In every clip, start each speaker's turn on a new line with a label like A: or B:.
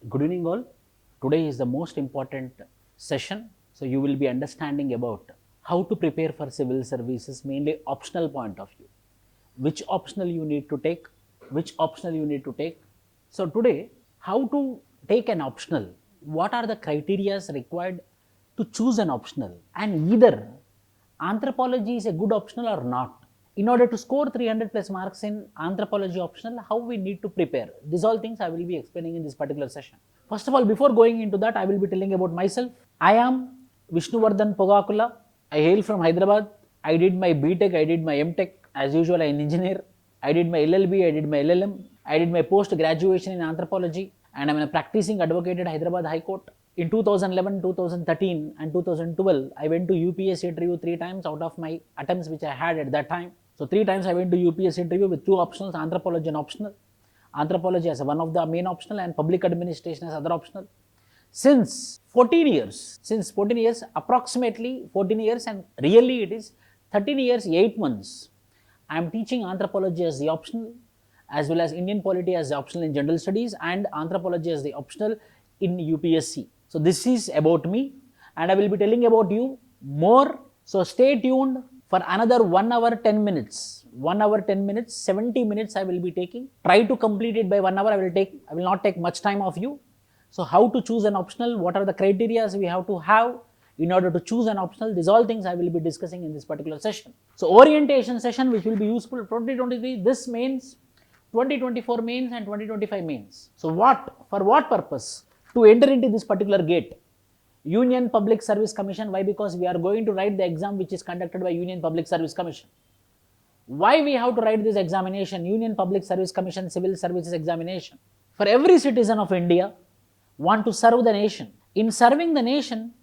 A: Good evening all. Today is the most important session. So you will be understanding about how to prepare for civil services, mainly optional point of view. Which optional you need to take, which optional you need to take. So today, how to take an optional, what are the criteria required to choose an optional, and either anthropology is a good optional or not. In order to score 300 plus marks in anthropology optional, how we need to prepare. These all things I will be explaining in this particular session. First of all, before going into that, I will be telling about myself. I am Vishnuvardhan Pogakula. I hail from Hyderabad. I did my BTech, I did my MTech. As usual, I am an engineer. I did my LLB, I did my LLM. I did my post graduation in anthropology, and I am a practicing advocate at Hyderabad High Court. In 2011, 2013 and 2012, I went to UPSC interview 3 times out of my attempts which I had at that time. So 3 times I went to UPSC interview with 2 optionals, anthropology and optional. Anthropology as one of the main optional and public administration as other optional. Since 14 years, approximately 14 years, and really it is 13 years, 8 months, I am teaching anthropology as the optional, as well as Indian polity as the optional in general studies, and anthropology as the optional in UPSC. So this is about me, and I will be telling about you more. So stay tuned for another 1 hour 10 minutes. 1 hour 10 minutes, 70 minutes I will be taking. Try to complete it by 1 hour. I will not take much time of you. So how to choose an optional, what are the criteria we have to have in order to choose an optional, these all things I will be discussing in this particular session. So orientation session which will be useful 2023, this mains, 2024 mains and 2025 mains. So for what purpose? To enter into this particular gate. Union Public Service Commission. Why? Because we are going to write the exam which is conducted by Union Public Service Commission. Why we have to write this examination? Union Public Service Commission Civil Services Examination. For every citizen of India want to serve the nation. In serving the nation,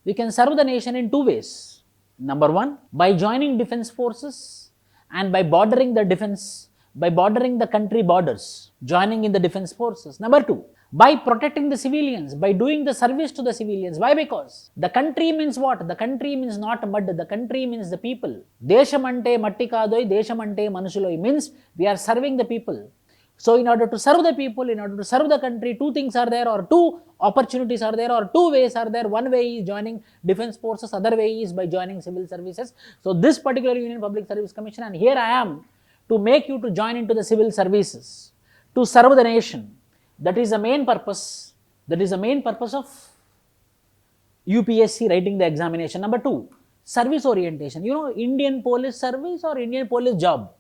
A: we can serve the nation in 2 ways. Number 1, by joining defense forces and by bordering the country borders, joining in the defense forces. Number 2, by protecting the civilians, by doing the service to the civilians. Why? Because the country means what? The country means not mud, the country means the people. Deshamante matti kadoi, deshamante manusuloi means we are serving the people. So in order to serve the people, in order to serve the country, 2 things are there, or 2 opportunities are there, or 2 ways are there. One way is joining defense forces, other way is by joining civil services. So this particular Union Public Service Commission, and here I am to make you to join into the civil services, to serve the nation. That is the main purpose. That is the main purpose of UPSC writing the examination. Number 2, service orientation. You know, Indian police service or Indian police job.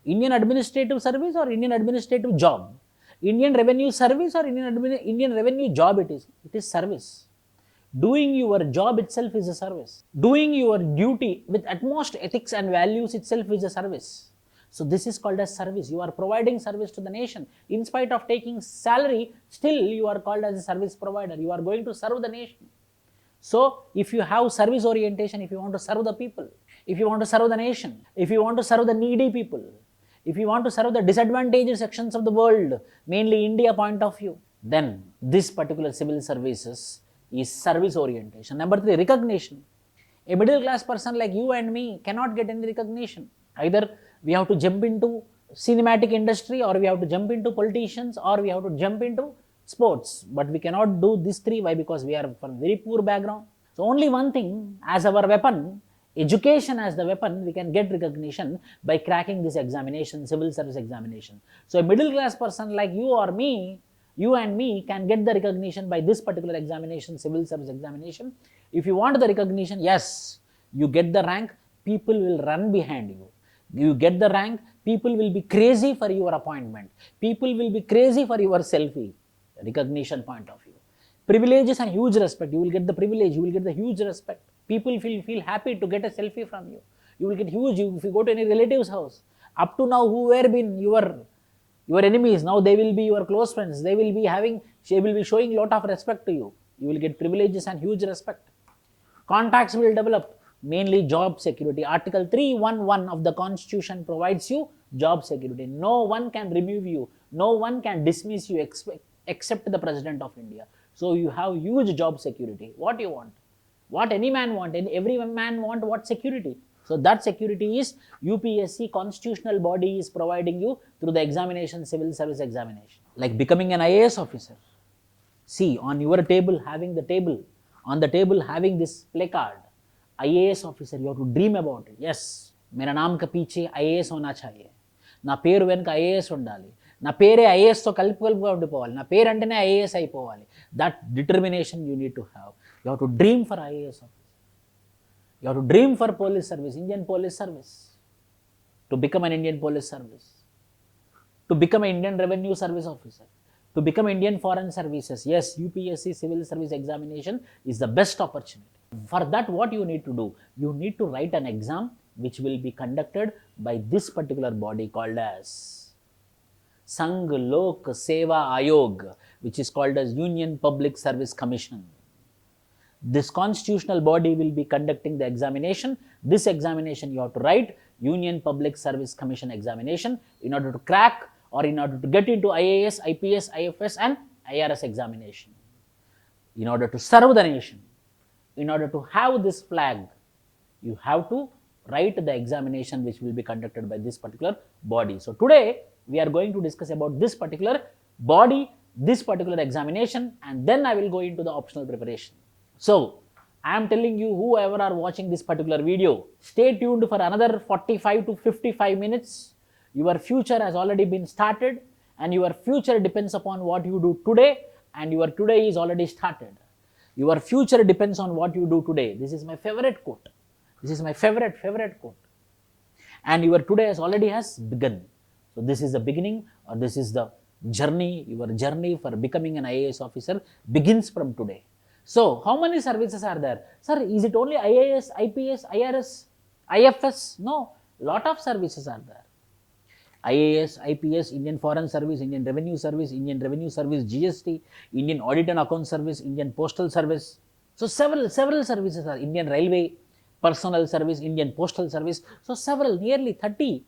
A: Indian administrative service or Indian administrative job. Indian revenue service or Indian revenue job it is. It is service. Doing your job itself is a service. Doing your duty with utmost ethics and values itself is a service. So this is called as service. You are providing service to the nation. In spite of taking salary, still you are called as a service provider. You are going to serve the nation. So if you have service orientation, if you want to serve the people, if you want to serve the nation, if you want to serve the needy people, if you want to serve the disadvantaged sections of the world, mainly India point of view, then this particular civil services is service orientation. Number 3, recognition. A middle class person like you and me cannot get any recognition. Either we have to jump into cinematic industry, or we have to jump into politicians, or we have to jump into sports. But we cannot do these 3. Why? Because we are from very poor background. So only one thing as our weapon, education as the weapon, we can get recognition by cracking this examination, civil service examination. So a middle class person like you or me, you and me can get the recognition by this particular examination, civil service examination. If you want the recognition, yes, you get the rank, people will run behind you. You get the rank, people will be crazy for your appointment. People will be crazy for your selfie. Recognition point of view. Privileges and huge respect. You will get the privilege, you will get the huge respect. People feel happy to get a selfie from you. You will get huge, if you go to any relative's house. Up to now, who were been your enemies, now they will be your close friends. They will be showing lot of respect to you. You will get privileges and huge respect. Contacts will develop. Mainly job security. Article 311 of the Constitution provides you job security. No one can remove you. No one can dismiss you except the President of India. So you have huge job security. What you want? What any man want? Every man want what security? So that security is UPSC constitutional body is providing you through the examination, civil service examination. Like becoming an IAS officer, See, on your table, on the table having this placard, IAS officer, you have to dream about it. Yes, मेरा नाम का पीछे IAS होना चाहिए, నా పేరు వెనుక IAS ఉండాలి, నా పేరే IASతో కలుపుగా ఉండిపోవాలి, నా పేరు అంటేనే IAS అయిపోవాలి. That determination you need to have. You have to dream for IAS officer. You have to dream for police service, Indian police service, to become an Indian police service, to become an Indian revenue service officer, to become Indian foreign services. Yes, UPSC civil service examination is the best opportunity. For that, what you need to do? You need to write an exam which will be conducted by this particular body called as Sangh Lok Seva Ayog, which is called as Union Public Service Commission. This constitutional body will be conducting the examination. This examination you have to write Union Public Service Commission examination in order to crack or in order to get into IAS, IPS, IFS and IRS examination. In order to serve the nation, in order to have this flag, you have to write the examination which will be conducted by this particular body. So today we are going to discuss about this particular body, this particular examination, and then I will go into the optional preparation. So, I am telling you, whoever are watching this particular video, stay tuned for another 45 to 55 minutes. Your future has already been started and your future depends upon what you do today, and your today is already started. Your future depends on what you do today. This is my favorite quote. This is my favorite quote. And your today has begun. So, this is the beginning, or this is the journey. Your journey for becoming an IAS officer begins from today. So, how many services are there? Sir, is it only IAS, IPS, IRS, IFS? No, lot of services are there. IAS, IPS, Indian Foreign Service, Indian Revenue Service, Indian Revenue Service, GST, Indian Audit and Account Service, Indian Postal Service. So, several services are. Indian Railway Personnel Service, Indian Postal Service. So, nearly 30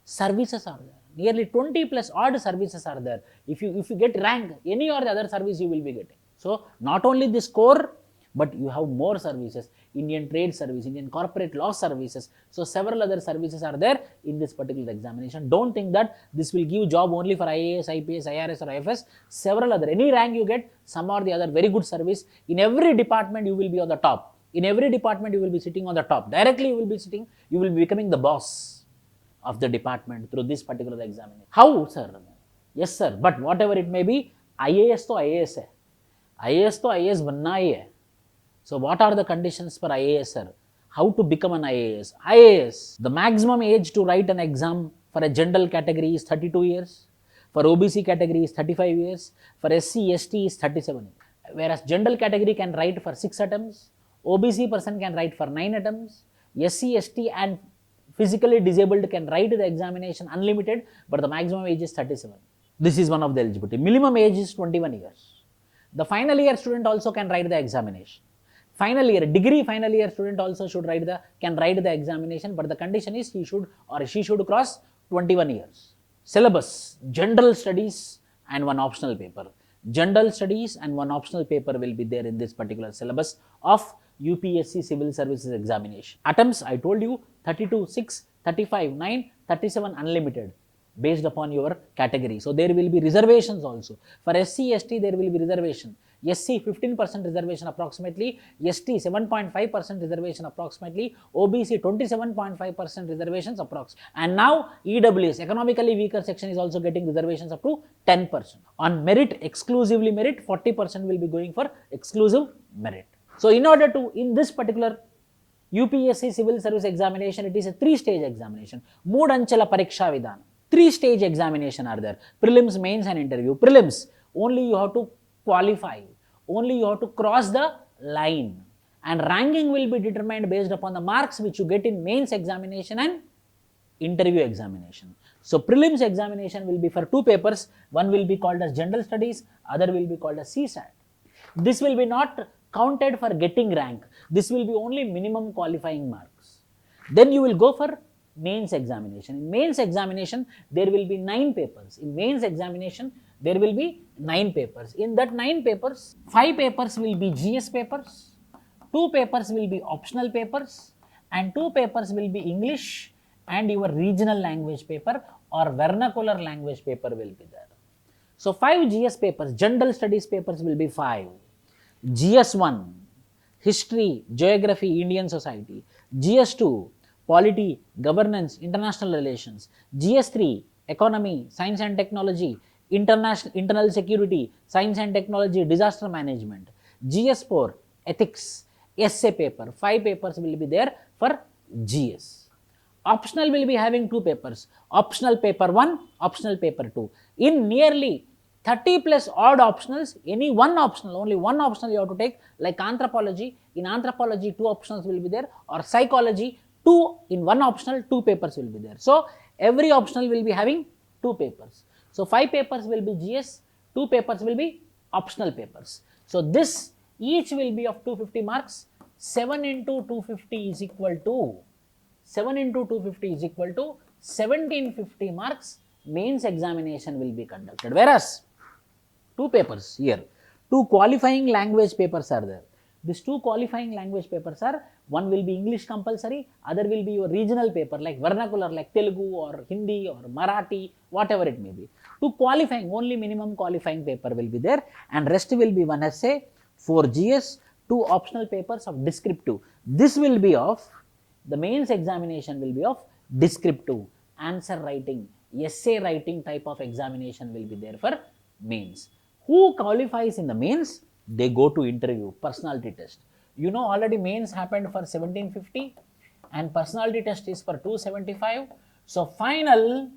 A: services are there. Nearly 20 plus odd services are there. If you get rank, any or the other service you will be getting. So, not only this core, but you have more services. Indian Trade Service, Indian Corporate Law Services. So, several other services are there in this particular examination. Don't think that this will give job only for IAS, IPS, IRS or IFS. Several other, any rank you get, some or the other very good service. In every department you will be on the top. In every department you will be sitting on the top. Directly you will be sitting, you will be becoming the boss of the department through this particular examination. How, sir? Yes, sir. But whatever it may be, IAS to IAS hai. IAS to IAS बनना ही है. So what are the conditions for IAS, sir? How to become an IAS? IAS, the maximum age to write an exam for a general category is 32 years. For OBC category is 35 years. For SC, ST is 37. Whereas general category can write for 6 attempts. OBC person can write for 9 attempts. SC, ST and physically disabled can write the examination unlimited, but the maximum age is 37. This is one of the eligibility. Minimum age is 21 years. The final year student also can write the examination. Degree final year student also can write the examination, but the condition is he should or she should cross 21 years. Syllabus, general studies and one optional paper. General studies and one optional paper will be there in this particular syllabus of UPSC Civil Services examination. Attempts, I told you, 32, 6, 35, 9, 37 unlimited, based upon your category. So, there will be reservations also. For SC, ST, there will be reservation. SC 15% reservation approximately, ST 7.5% reservation approximately, OBC 27.5% reservations approximately. And now EWS, economically weaker section, is also getting reservations up to 10%. On merit, exclusively merit, 40% will be going for exclusive merit. So, in order to, in this particular UPSC Civil Service examination, it is a 3-stage examination. Mood Anchela Pariksha Vidhanam. 3-stage examination are there. Prelims, mains and interview. Prelims, only you have to qualify. Only you have to cross the line. And ranking will be determined based upon the marks which you get in mains examination and interview examination. So, prelims examination will be for 2 papers. One will be called as general studies, other will be called as CSAT. This will be not counted for getting rank. This will be only minimum qualifying marks. Then you will go for mains examination. In mains examination, there will be 9 papers. In mains examination, there will be 9 papers. In that 9 papers, 5 papers will be GS papers, 2 papers will be optional papers, and 2 papers will be English and your regional language paper or vernacular language paper will be there. So 5 GS papers, general studies papers will be 5. GS1, history, geography, Indian society. GS2, polity, governance, international relations. GS3, economy, science and technology, internal security, science and technology, disaster management. GS4, ethics, essay paper. 5 papers will be there for GS. Optional will be having 2 papers, optional paper 1, optional paper 2. In nearly 30 plus odd optionals, any one optional, only one optional you have to take, like anthropology. In anthropology, 2 optionals will be there, or psychology, 2 in one optional, 2 papers will be there. So every optional will be having 2 papers. So 5 papers will be GS, 2 papers will be optional papers. So this each will be of 250 marks. 7 into 250 is equal to 7 into 250 is equal to 1750 marks. Mains examination will be conducted. Whereas 2 papers here, 2 qualifying language papers are there. These 2 qualifying language papers are, one will be English compulsory, other will be your regional paper like vernacular, like Telugu or Hindi or Marathi, whatever it may be. 2 qualifying, only minimum qualifying paper will be there, and rest will be 1 essay, 4 GS, 2 optional papers of descriptive. This will be of, the mains examination will be of descriptive, answer writing, essay writing type of examination will be there for mains. Who qualifies in the mains? They go to interview, personality test. You know already mains happened for 1750 and personality test is for 275. So final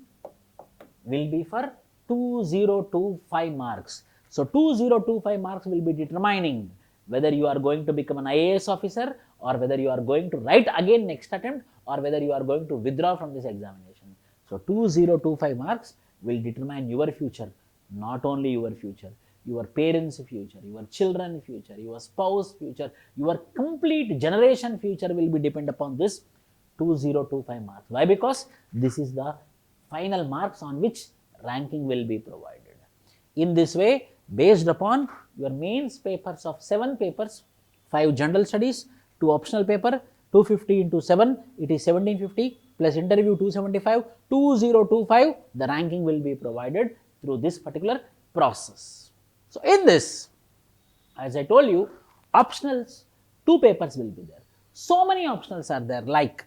A: will be for 2025 marks. So 2025 marks will be determining whether you are going to become an IAS officer, or whether you are going to write again next attempt, or whether you are going to withdraw from this examination. So 2025 marks will determine your future, not only your future, your parents' future, your children's future, your spouse future, your complete generation future will be depend upon this 2025 marks. Why? Because this is the final marks on which ranking will be provided. In this way, based upon your mains papers of 7 papers, 5 general studies, 2 optional paper, 250 into 7, it is 1750, plus interview 275, 2025, the ranking will be provided through this particular process. So in this, as I told you, optionals, 2 papers will be there. So many optionals are there, like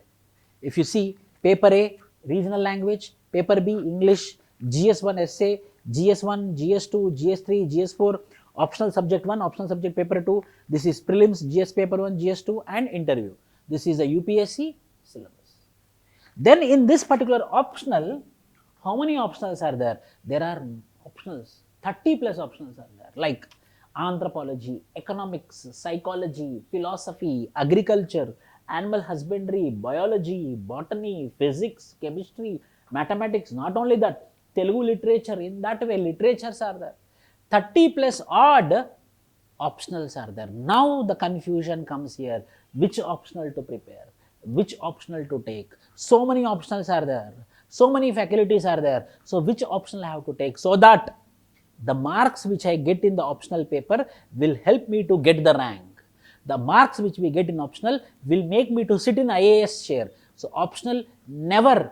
A: if you see paper A, regional language, paper B, English, GS1 essay, GS1, GS2, GS3, GS4, optional subject 1, optional subject paper 2, this is prelims, GS paper 1, GS2, and interview. This is a UPSC syllabus. Then in this particular optional, how many optionals are there? There are optionals, 30 plus optionals are there, like anthropology, economics, psychology, philosophy, agriculture, animal husbandry, biology, botany, physics, chemistry, mathematics. Not only that, Telugu literature, in that way literatures are there. 30 plus odd optionals are there. Now the confusion comes here, which optional to prepare, which optional to take. So many optionals are there, so many faculties are there. So which optional I have to take, so that the marks which I get in the optional paper will help me to get the rank. The marks which we get in optional will make me to sit in IAS chair. So optional, never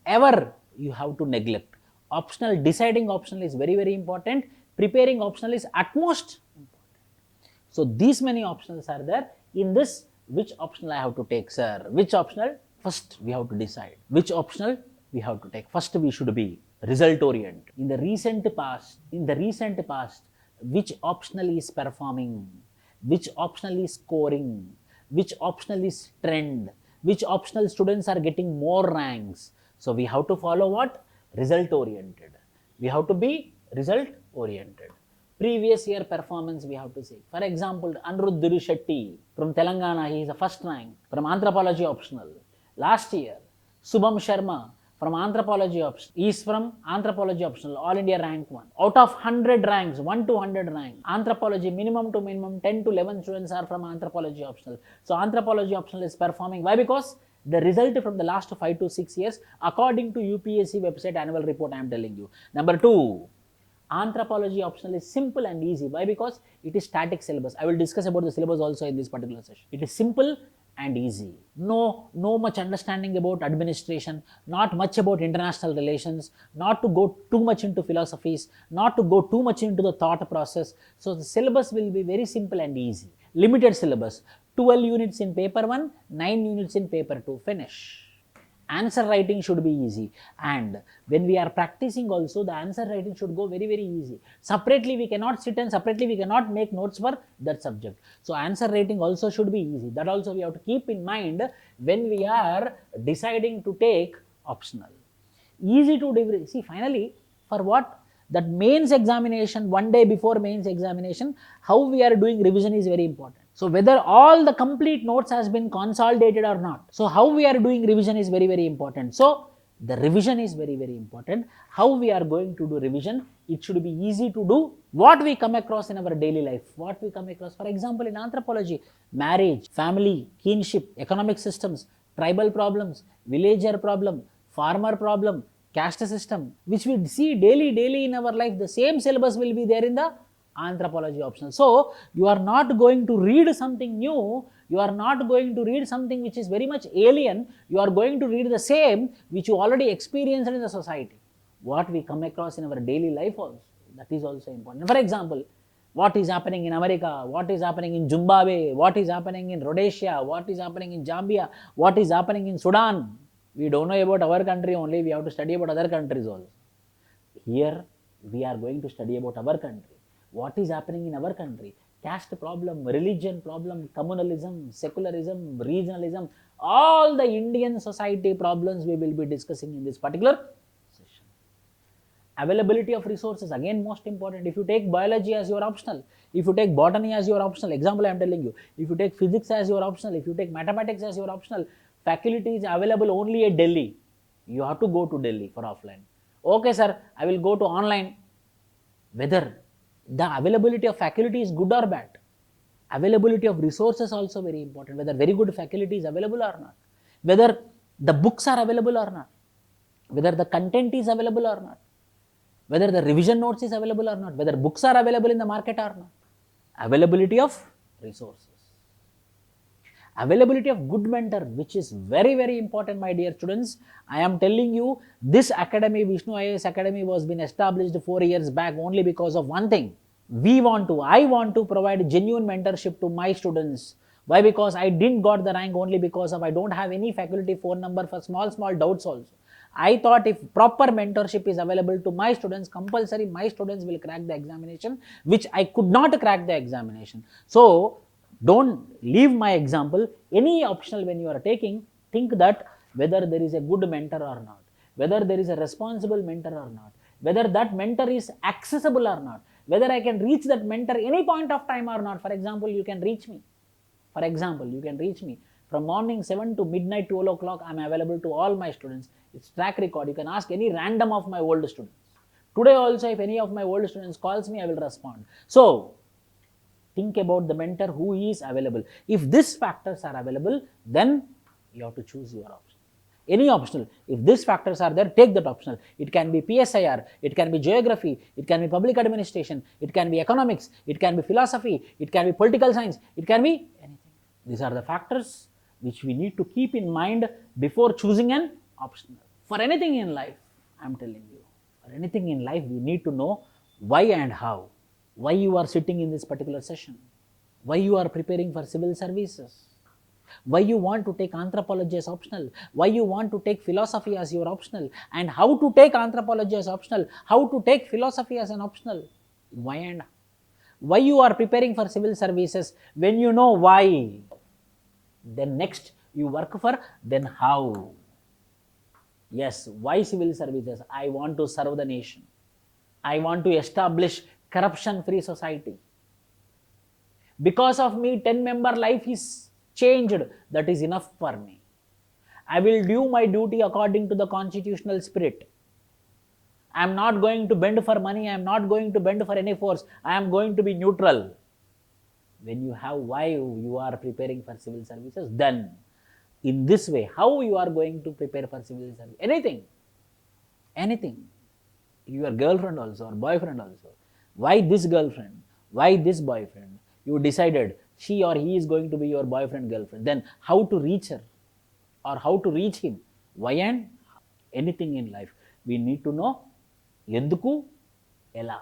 A: ever you have to neglect. Optional, deciding optional is very, very important. Preparing optional is utmost important. So these many options are there. In this, which optional I have to take, sir? Which optional? First we have to decide which optional we have to take. First we should be result oriented. In the recent past, which optional is performing, which optional is scoring, which optional is trend, which optional students are getting more ranks. So we have to follow what? Result oriented. We have to be result oriented. Previous year performance we have to see. For example, Aniruddha Shetty from Telangana, he is a first rank from anthropology optional. Last year, Subham Sharma from anthropology optional, he is from anthropology optional, all India rank 1. Out of 100 ranks, 1 to 100 rank, anthropology minimum to minimum 10 to 11 students are from anthropology optional. So anthropology optional is performing. Why? Because the result from the last 5 to 6 years, according to UPSC website annual report, I am telling you. Number 2, anthropology optional is simple and easy. Why? Because it is static syllabus. I will discuss about the syllabus also in this particular session. It is simple and easy. No much understanding about administration, not much about international relations, not to go too much into philosophies, not to go too much into the thought process. So the syllabus will be very simple and easy. Limited syllabus, 12 units in paper 1, 9 units in paper 2, finish. Answer writing should be easy, and when we are practicing also, the answer writing should go very easy. Separately we cannot sit and separately we cannot make notes for that subject. So answer writing also should be easy. That also we have to keep in mind when we are deciding to take optional. Easy to see, finally, for what? That mains examination, one day before mains examination, how we are doing revision is very important. So whether all the complete notes has been consolidated or not. So how we are doing revision is very important. So the revision is very important. How we are going to do revision, it should be easy to do. What we come across in our daily life, what we come across, for example, in anthropology, marriage, family, kinship, economic systems, tribal problems, villager problem, farmer problem, caste system, which we see daily in our life. The same syllabus will be there in the anthropology optional. So you are not going to read something new, you are not going to read something which is very much alien, you are going to read the same which you already experienced in the society. What we come across in our daily life also, that is also important. For example, what is happening in America, what is happening in Zimbabwe, what is happening in Rhodesia, what is happening in Zambia, what is happening in Sudan. We don't know about our country only, we have to study about other countries also. Here we are going to study about our country. What is happening in our country? Caste problem, religion problem, communalism, secularism, regionalism, all the Indian society problems we will be discussing in this particular session. Availability of resources, again most important. If you take biology as your optional, if you take botany as your optional, example I am telling you, if you take physics as your optional, if you take mathematics as your optional, faculty is available only at Delhi. You have to go to Delhi for offline. Okay sir, I will go to online. Whether the availability of faculty is good or bad, availability of resources also very important, whether very good faculty is available or not, whether the books are available or not, whether the content is available or not, whether the revision notes is available or not, whether books are available in the market or not. Availability of resources. Availability of good mentor, which is very important, my dear students. I am telling you, this academy, Vishnu IAS Academy, was been established 4 years back only because of one thing. I want to provide genuine mentorship to my students. Why? Because I didn't got the rank only because of I don't have any faculty phone number for small doubts also. I thought if proper mentorship is available to my students, compulsory my students will crack the examination, which I could not crack the examination. So don't leave my example. Any optional when you are taking, think that whether there is a good mentor or not, whether there is a responsible mentor or not, whether that mentor is accessible or not, whether I can reach that mentor any point of time or not. For example, you can reach me. From morning 7 to midnight 12 o'clock, I am available to all my students. It's track record. You can ask any random of my old students. Today also, if any of my old students calls me, I will respond. So think about the mentor who is available. If these factors are available, then you have to choose your option. Any optional. If these factors are there, take that optional. It can be PSIR, it can be geography, it can be public administration, it can be economics, it can be philosophy, it can be political science, it can be anything. These are the factors which we need to keep in mind before choosing an optional. For anything in life, I am telling you, for anything in life, we need to know why and how. Why you are sitting in this particular session, why you are preparing for civil services, why you want to take anthropology as optional, why you want to take philosophy as your optional, and how to take anthropology as optional, how to take philosophy as an optional, why and why you are preparing for civil services. When you know why, then next you work for, then how. Yes, why civil services? I want to serve the nation. I want to establish corruption-free society. Because of me, 10-member life is changed. That is enough for me. I will do my duty according to the constitutional spirit. I am not going to bend for money. I am not going to bend for any force. I am going to be neutral. When you have why you are preparing for civil services, then in this way, how you are going to prepare for civil service? Anything. Your girlfriend also or boyfriend also. Why this girlfriend? Why this boyfriend? You decided she or he is going to be your boyfriend, girlfriend. Then how to reach her or how to reach him? Why and anything in life. We need to know Enduku, Ela.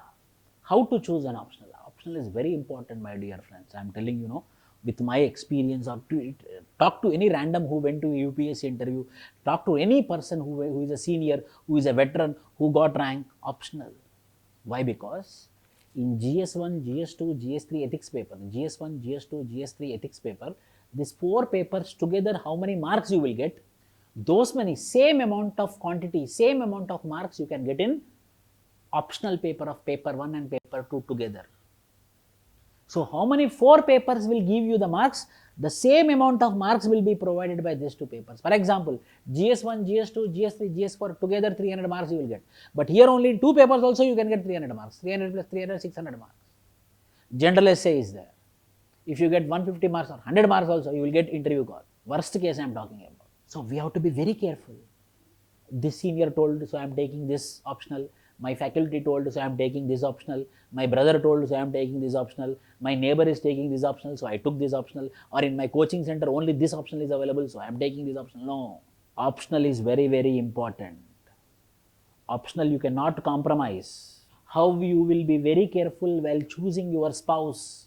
A: How to choose an optional. Optional is very important, my dear friends. I am telling you, with my experience, or talk to any random who went to UPSC interview, talk to any person who is a senior, who is a veteran, who got rank, optional. Why? Because in GS1, GS2, GS3 ethics paper, GS1, GS2, GS3 ethics paper, these 4 papers together, how many marks you will get? Those many, same amount of quantity, same amount of marks you can get in optional paper of paper 1 and paper 2 together. So how many 4 papers will give you the marks? The same amount of marks will be provided by these 2 papers. For example, GS1, GS2, GS3, GS4 together 300 marks you will get. But here only in 2 papers also you can get 300 marks. 300 plus 300, 600 marks. General essay is there. If you get 150 marks or 100 marks also, you will get interview call. Worst case I am talking about. So we have to be very careful. This senior told, so I am taking this optional. My faculty told, so I am taking this optional. My brother told, so I am taking this optional. My neighbor is taking this optional, so I took this optional. Or in my coaching center, only this optional is available, so I am taking this optional. No. Optional is very, very important. Optional you cannot compromise. How you will be very careful while choosing your spouse.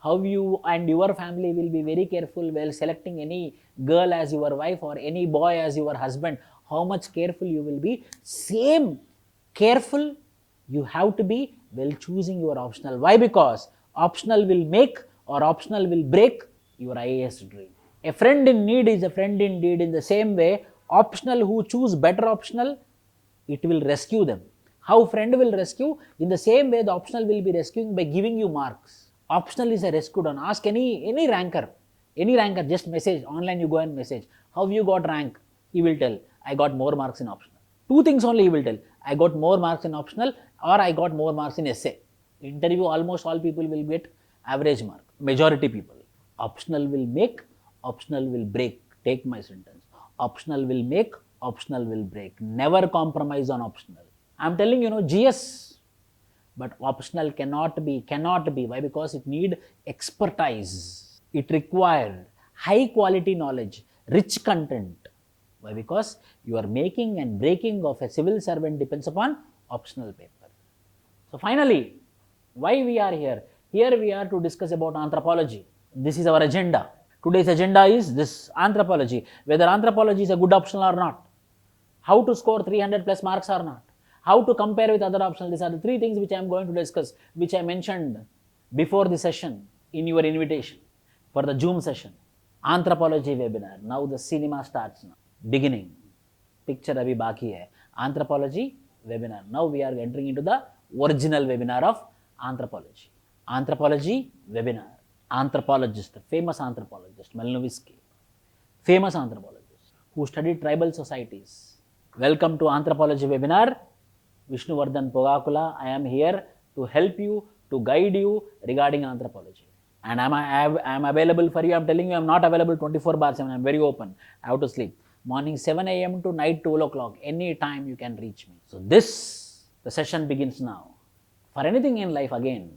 A: How you and your family will be very careful while selecting any girl as your wife or any boy as your husband. How much careful you will be. Same careful you have to be while choosing your optional. Why? Because optional will make or optional will break your IAS dream. A friend in need is a friend indeed. In the same way, optional who choose better optional, it will rescue them. How friend will rescue? In the same way, the optional will be rescuing by giving you marks. Optional is a rescue done. Ask any ranker, just message, online you go and message. How you got rank? He will tell, I got more marks in optional. 2 things only he will tell. I got more marks in optional or I got more marks in essay. Interview, almost all people will get average mark. Majority people. Optional will make, optional will break. Take my sentence. Optional will make, optional will break. Never compromise on optional. I am telling GS, but optional cannot be. Why? Because it need expertise. It required high quality knowledge, rich content. Why? Because your making and breaking of a civil servant depends upon optional paper. So finally, why we are here? Here we are to discuss about anthropology. This is our agenda. Today's agenda is this anthropology. Whether anthropology is a good optional or not. How to score 300 plus marks or not. How to compare with other options. These are the 3 things which I am going to discuss, which I mentioned before the session in your invitation for the Zoom session. Anthropology webinar. Now the cinema starts now. Beginning. Picture abhi baki hai. Anthropology webinar. Now we are entering into the original webinar of anthropology. Anthropology webinar. Anthropologist, famous anthropologist, Melnovisky, famous anthropologist who studied tribal societies. Welcome to Anthropology webinar. Vishnuvardhan Pogakula. I am here to help you, to guide you regarding anthropology. And I am available for you. I am telling you, I am not available 24/7. I am very open. I have to sleep. Morning 7 a.m. to night 12 o'clock. Any time you can reach me. So the session begins now. For anything in life, again,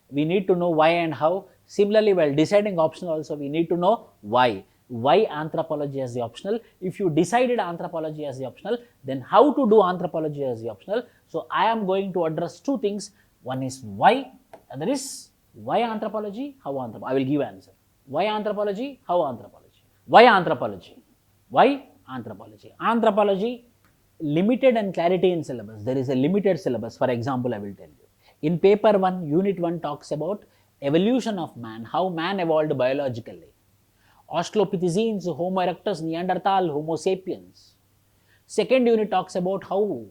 A: we need to know why and how. Similarly, while deciding optional also, we need to know why. Why anthropology as the optional? If you decided anthropology as the optional, then how to do anthropology as the optional? So I am going to address 2 things. One is why, other is why anthropology, how anthropology. I will give answer. Why anthropology, how anthropology. Why anthropology? Why anthropology? Anthropology, limited and clarity in syllabus. There is a limited syllabus. For example, I will tell you. In paper 1, unit 1 talks about evolution of man, how man evolved biologically. Australopithecines, Homo erectus, Neanderthal, Homo sapiens. Second unit talks about how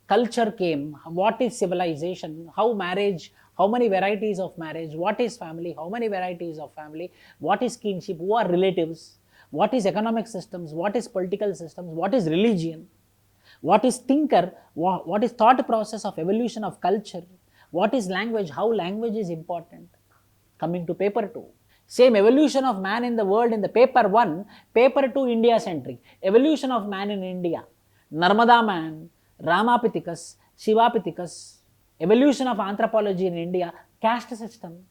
A: culture came, what is civilization, how marriage, how many varieties of marriage, what is family, how many varieties of family, what is kinship, who are relatives, what is economic systems, what is political systems, what is religion, what is thinker, what is thought process of evolution of culture, what is language, how language is important. Coming to paper 2. Same evolution of man in the world in the paper 1, paper 2 India centric. Evolution of man in India. Narmada man, Ramapithecus, Shivapithecus. Evolution of anthropology in India, caste system.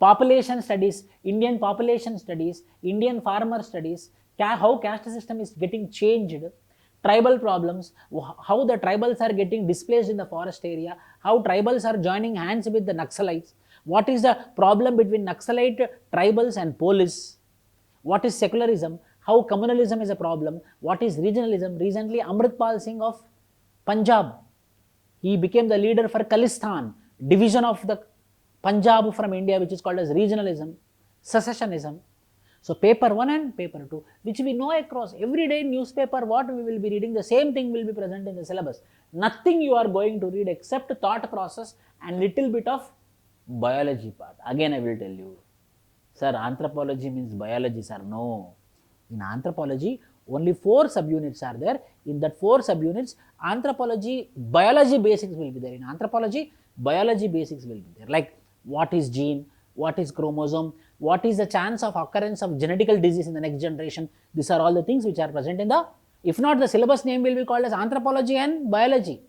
A: population studies, Indian population studies, Indian farmer studies, how caste system is getting changed, tribal problems, how the tribals are getting displaced in the forest area, how tribals are joining hands with the Naxalites, what is the problem between Naxalite tribals and police, what is secularism, how communalism is a problem, what is regionalism. Recently, Amritpal Singh of Punjab, he became the leader for Khalistan, division of the Punjab from India, which is called as regionalism, secessionism. So paper 1 and paper 2, which we know across every day in newspaper, what we will be reading, the same thing will be present in the syllabus. Nothing you are going to read except thought process and little bit of biology part. Again I will tell you, sir, anthropology means biology, sir. No. In anthropology, only 4 subunits are there. In that 4 subunits, anthropology, biology basics will be there. In anthropology, biology basics will be there. Like what is gene, what is chromosome, what is the chance of occurrence of genetical disease in the next generation. These are all the things which are present in the, if not, the syllabus name will be called as anthropology and biology.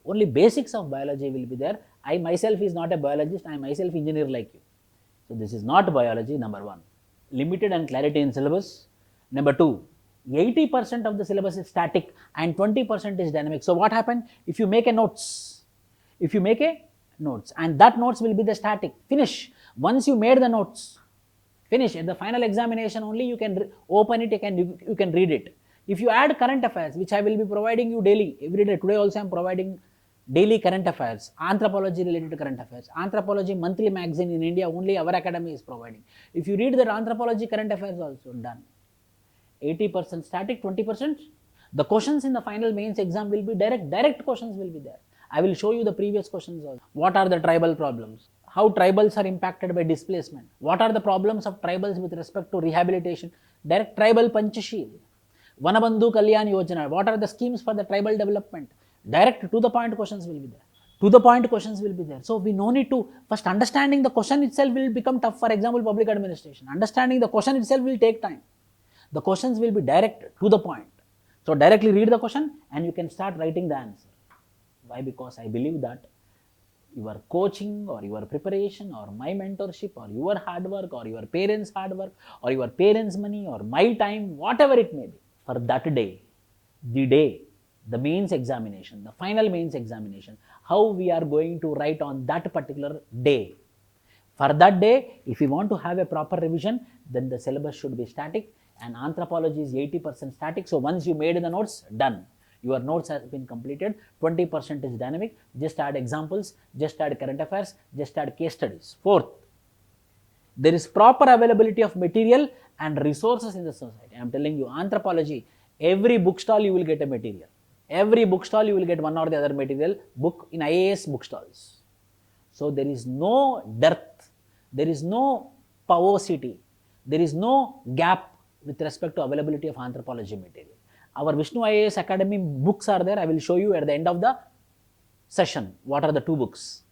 A: Only basics of biology will be there. I myself is not a biologist, I myself engineer like you. So this is not biology, number 1. Limited and clarity in syllabus. Number 2, 80% of the syllabus is static and 20% is dynamic. So what happened? If you make a notes, and that notes will be the static, finish. Once you made the notes, finish. At the final examination only you can open it, you can read it. If you add current affairs, which I will be providing you daily, every day, today also I am providing daily current affairs, anthropology related current affairs, anthropology monthly magazine in India, only our academy is providing. If you read that anthropology current affairs also, done. 80% static, 20%. The questions in the final mains exam will be direct questions will be there. I will show you the previous questions also. What are the tribal problems? How tribals are impacted by displacement? What are the problems of tribals with respect to rehabilitation? Direct tribal Panchasheel. Vanabandhu Kalyan Yojana. What are the schemes for the tribal development? Direct to the point questions will be there. To the point questions will be there. So we no need to, first understanding the question itself will become tough. For example, public administration. Understanding the question itself will take time. The questions will be direct to the point. So directly read the question and you can start writing the answer. Why? Because I believe that your coaching or your preparation or my mentorship or your hard work or your parents' hard work or your parents' money or my time, whatever it may be, for that day, the mains examination, the final mains examination, how we are going to write on that particular day. For that day, if you want to have a proper revision, then the syllabus should be static, and anthropology is 80% static. So once you made the notes, done. Your notes have been completed. 20% is dynamic. Just add examples, just add current affairs, just add case studies. 4th, there is proper availability of material and resources in the society. I am telling you, anthropology, every bookstall you will get a material. Every bookstall you will get one or the other material book in IAS bookstalls. So there is no dearth, there is no paucity, there is no gap with respect to availability of anthropology material. Our Vishnu IAS Academy books are there. I will show you at the end of the session what are the 2 books.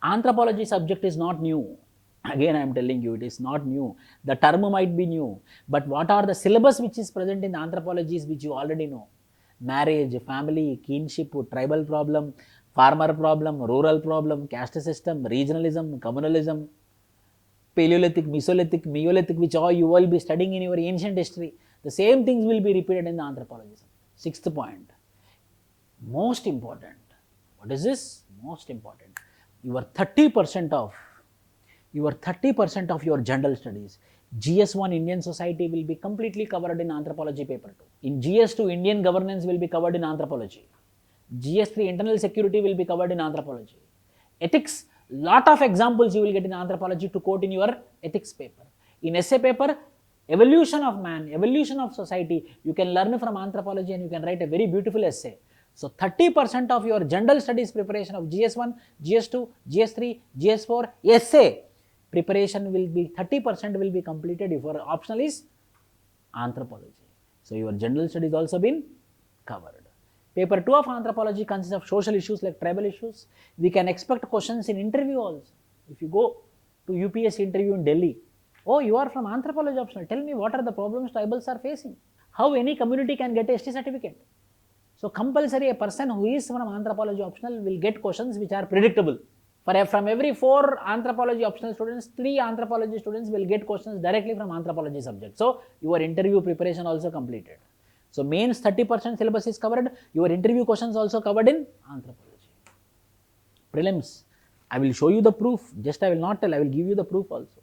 A: Anthropology subject is not new. Again I am telling you, it is not new. The term might be new, but what are the syllabus which is present in the anthropologies which you already know? Marriage, family, kinship, tribal problem, farmer problem, rural problem, caste system, regionalism, communalism, Paleolithic, Mesolithic, Neolithic, which all you will be studying in your ancient history. The same things will be repeated in the anthropology. 6th point, most important. What is this? Most important. Your 30% of your general studies. GS1 Indian society will be completely covered in anthropology paper 2. In GS2 Indian governance will be covered in anthropology. GS3 internal security will be covered in anthropology. Ethics, lot of examples you will get in anthropology to quote in your ethics paper. In essay paper, evolution of man, evolution of society, you can learn from anthropology and you can write a very beautiful essay. So 30% of your general studies preparation of GS1, GS2, GS3, GS4, essay preparation will be 30% will be completed if your optional is anthropology. So your general studies also been covered. Paper 2 of anthropology consists of social issues like tribal issues. We can expect questions in interview also. If you go to UPSC interview in Delhi, oh, you are from anthropology optional, tell me what are the problems tribals are facing. How any community can get a ST certificate. So compulsory a person who is from anthropology optional will get questions which are predictable. From every 4 anthropology optional students, 3 anthropology students will get questions directly from anthropology subject. So your interview preparation also completed. So mains 30% syllabus is covered, your interview questions also covered in anthropology. Prelims, I will show you the proof, just I will not tell, I will give you the proof also.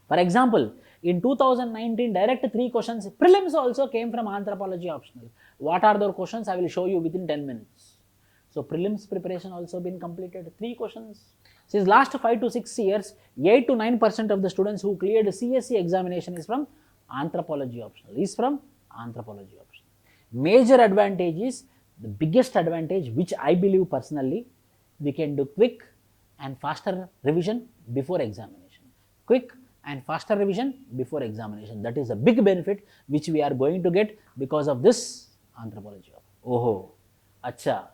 A: For example, in 2019, direct 3 questions, prelims also came from anthropology optional. What are the questions? I will show you within 10 minutes. So prelims preparation also been completed, 3 questions. Since last 5 to 6 years, 8 to 9% of the students who cleared CSE examination is from anthropology optional, Major advantage is, the biggest advantage which I believe personally, we can do quick and faster revision before examination. Quick and faster revision before examination. That is a big benefit which we are going to get because of this anthropology. Oh, acha.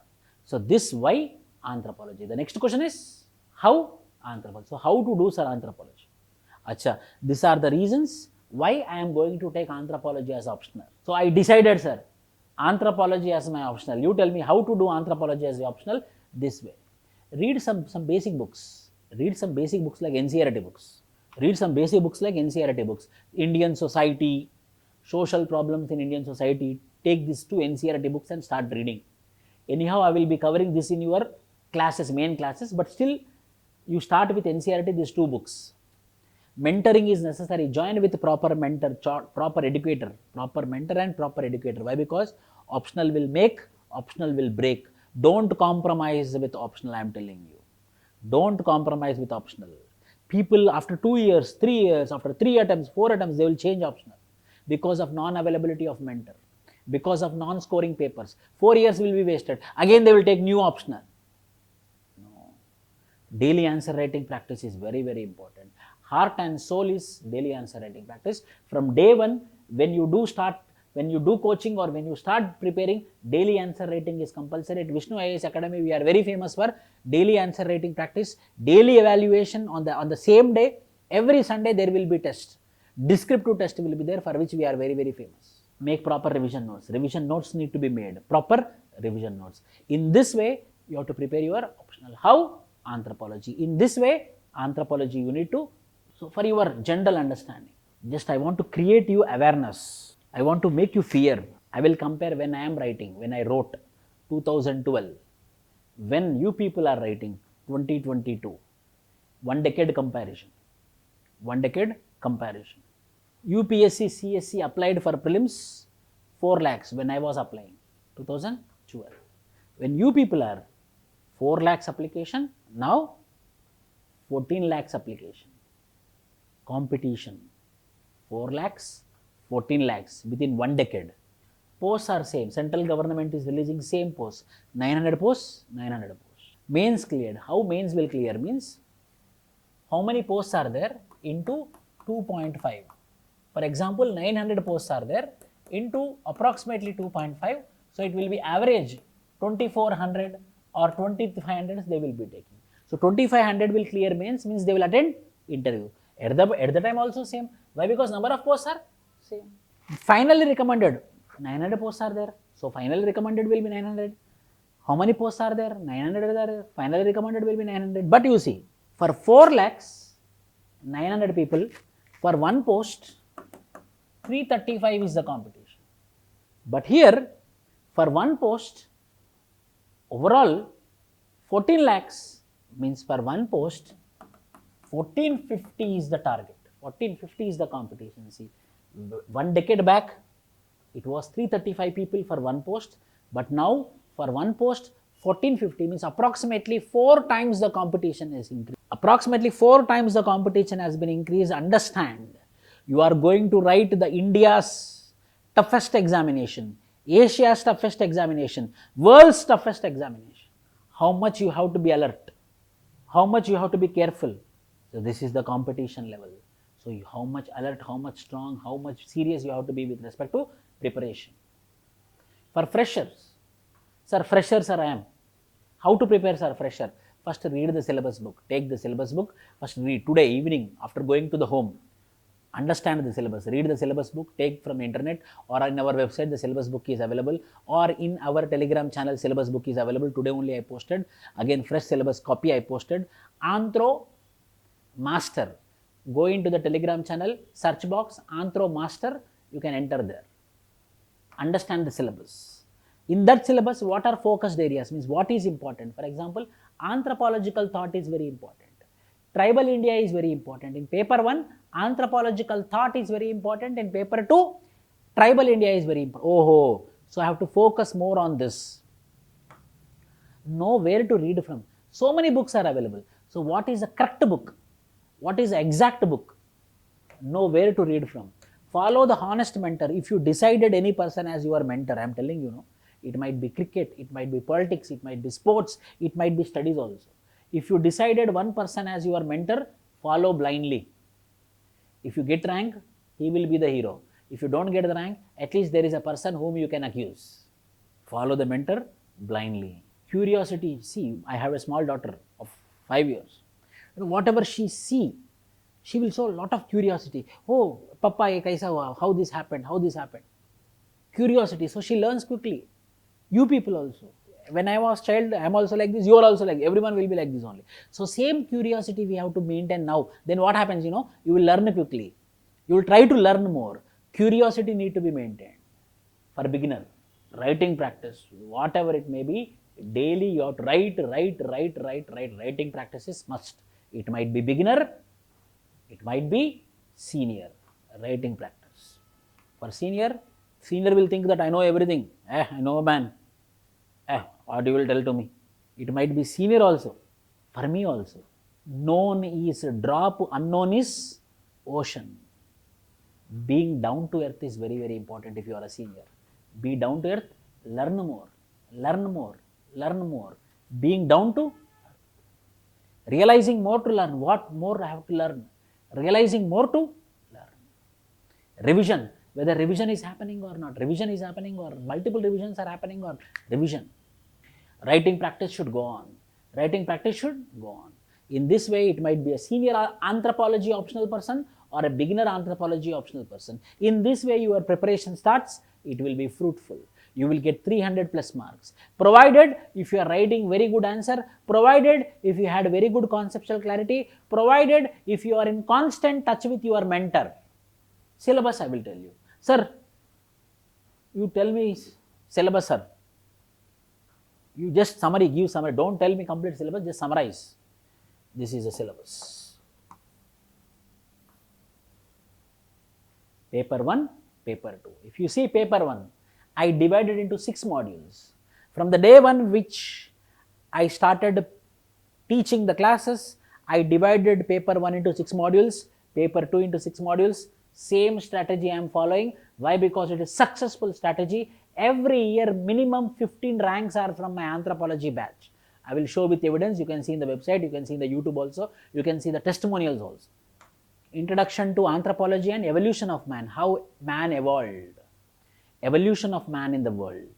A: So this why anthropology. The next question is how anthropology. So how to do sir anthropology? Acha. These are the reasons why I am going to take anthropology as optional. So I decided, sir, anthropology as my optional. You tell me how to do anthropology as optional this way. Read some basic books. Read some basic books like NCERT books. Indian society, social problems in Indian society. Take these 2 NCERT books and start reading. Anyhow, I will be covering this in your classes, main classes, but still you start with NCERT, these 2 books. Mentoring is necessary. Join with proper mentor, proper educator. Why? Because optional will make, optional will break. Don't compromise with optional, I am telling you. Don't compromise with optional. People after 2 years, 3 years, after 3 attempts, 4 attempts, they will change optional because of non-availability of mentor, because of non-scoring papers. 4 years will be wasted. Again, they will take new optional. No. Daily answer writing practice is very, very important. Heart and soul is daily answer writing practice. From day 1, when you do coaching or when you start preparing, daily answer writing is compulsory. At Vishnu IAS Academy, we are very famous for daily answer writing practice, daily evaluation on the same day. Every Sunday there will be test. Descriptive test will be there, for which we are very, very famous. Make proper revision notes. Revision notes need to be made. Proper revision notes. In this way, you have to prepare your optional. How? Anthropology. In this way, anthropology you need to. So for your general understanding, just I want to create you awareness. I want to make you fear. I will compare when I am writing, when I wrote 2012, when you people are writing 2022, 1 decade comparison. UPSC-CSE applied for prelims 4 lakhs when I was applying 2012. When you people are 4 lakhs application, now 14 lakhs application. Competition 4 lakhs, 14 lakhs within 1 decade. Posts are same. Central government is releasing same posts. 900 posts, 900 posts. Mains cleared. How mains will clear means how many posts are there into 2.5. For example, 900 posts are there into approximately 2.5. So it will be average 2400 or 2500 they will be taking. So 2500 will clear mains, means they will attend interview. At the time also same. Why? Because number of posts are same. Finally recommended 900 posts are there. So finally recommended will be 900. How many posts are there? 900 are there. Finally recommended will be 900. But you see, for 4 lakhs, 900 people, for 1 post, 335 is the competition. But here, for 1 post, overall 14 lakhs means for 1 post, 1450 is the target. 1450 is the competition. See, 1 decade back, it was 335 people for 1 post, but now for 1 post, 1450 means approximately 4 times the competition is increased. Approximately 4 times the competition has been increased. Understand, you are going to write the India's toughest examination, Asia's toughest examination, world's toughest examination. How much you have to be alert, how much you have to be careful. So this is the competition level. So how much alert, how much strong, how much serious you have to be with respect to preparation. For freshers, sir, I am. How to prepare, sir, fresher? First read the syllabus book. Take the syllabus book. First read today evening after going to the home. Understand the syllabus, read the syllabus book, take from internet or in our website the syllabus book is available, or in our telegram channel syllabus book is available. Today only I posted, again fresh syllabus copy I posted. Anthro Master, go into the telegram channel, search box Anthro Master, you can enter there. Understand the syllabus. In that syllabus, what are focused areas, means what is important. For example, anthropological thought is very important, tribal India is very important. In paper 1, anthropological thought is very important. In paper 2, tribal India is very important. Oh, so I have to focus more on this. Know where to read from. So many books are available. So what is the correct book? What is the exact book? Know where to read from. Follow the honest mentor. If you decided any person as your mentor, I am telling you, it might be cricket, it might be politics, it might be sports, it might be studies also. If you decided one person as your mentor, follow blindly. If you get rank, he will be the hero. If you don't get the rank, at least there is a person whom you can accuse. Follow the mentor blindly. Curiosity. See, I have a small daughter of 5 years. Whatever she see, she will show a lot of curiosity. Oh, Papa, ye kaisa hua? How this happened? How this happened? Curiosity. So she learns quickly. You people also. When I was child, I am also like this. You are also like. Everyone will be like this only. So same curiosity we have to maintain now. Then what happens? You will learn quickly. You will try to learn more. Curiosity need to be maintained. For beginner, writing practice, whatever it may be, daily you have to write. Writing practice is must. It might be beginner, it might be senior. Writing practice. For senior will think that I know everything. I know, man. What you will tell to me? It might be senior also. For me also. Known is drop, unknown is ocean. Being down to earth is very, very important if you are a senior. Be down to earth, learn more. Being down to realizing more to learn. What more I have to learn? Realizing more to learn. Revision. Whether revision is happening or not. Revision is happening or multiple revisions are happening or revision. Writing practice should go on. In this way, it might be a senior anthropology optional person or a beginner anthropology optional person. In this way, your preparation starts, it will be fruitful. You will get 300 plus marks. Provided if you are writing very good answer, provided if you had very good conceptual clarity, provided if you are in constant touch with your mentor. Syllabus I will tell you. Sir, you tell me syllabus, sir. You just give summary. Don't tell me complete syllabus, just summarize. This is a syllabus. Paper 1, paper 2. If you see paper 1, I divided into 6 modules. From the day 1 which I started teaching the classes, I divided paper 1 into 6 modules, paper 2 into 6 modules. Same strategy I am following. Why? Because it is successful strategy. Every year minimum 15 ranks are from my anthropology batch. I will show with evidence. You can see in the website, you can see in the YouTube also, you can see the testimonials also. Introduction to anthropology and evolution of man, how man evolved. Evolution of man in the world.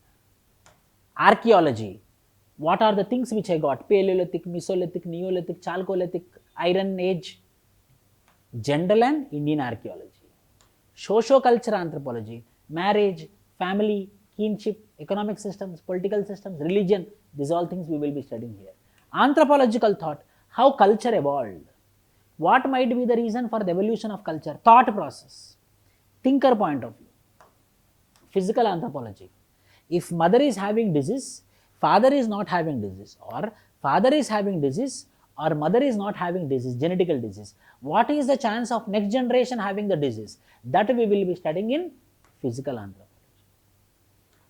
A: Archaeology, what are the things which I got? Paleolithic, Mesolithic, Neolithic, Chalcolithic, Iron Age, general and Indian archaeology. Socio-culture anthropology, marriage, family, kinship, economic systems, political systems, religion, these all things we will be studying here. Anthropological thought, how culture evolved. What might be the reason for the evolution of culture? Thought process, thinker point of view. Physical anthropology, if mother is having disease, father is not having disease, or father is having disease, or mother is not having disease, genetical disease, what is the chance of next generation having the disease? That we will be studying in physical anthropology.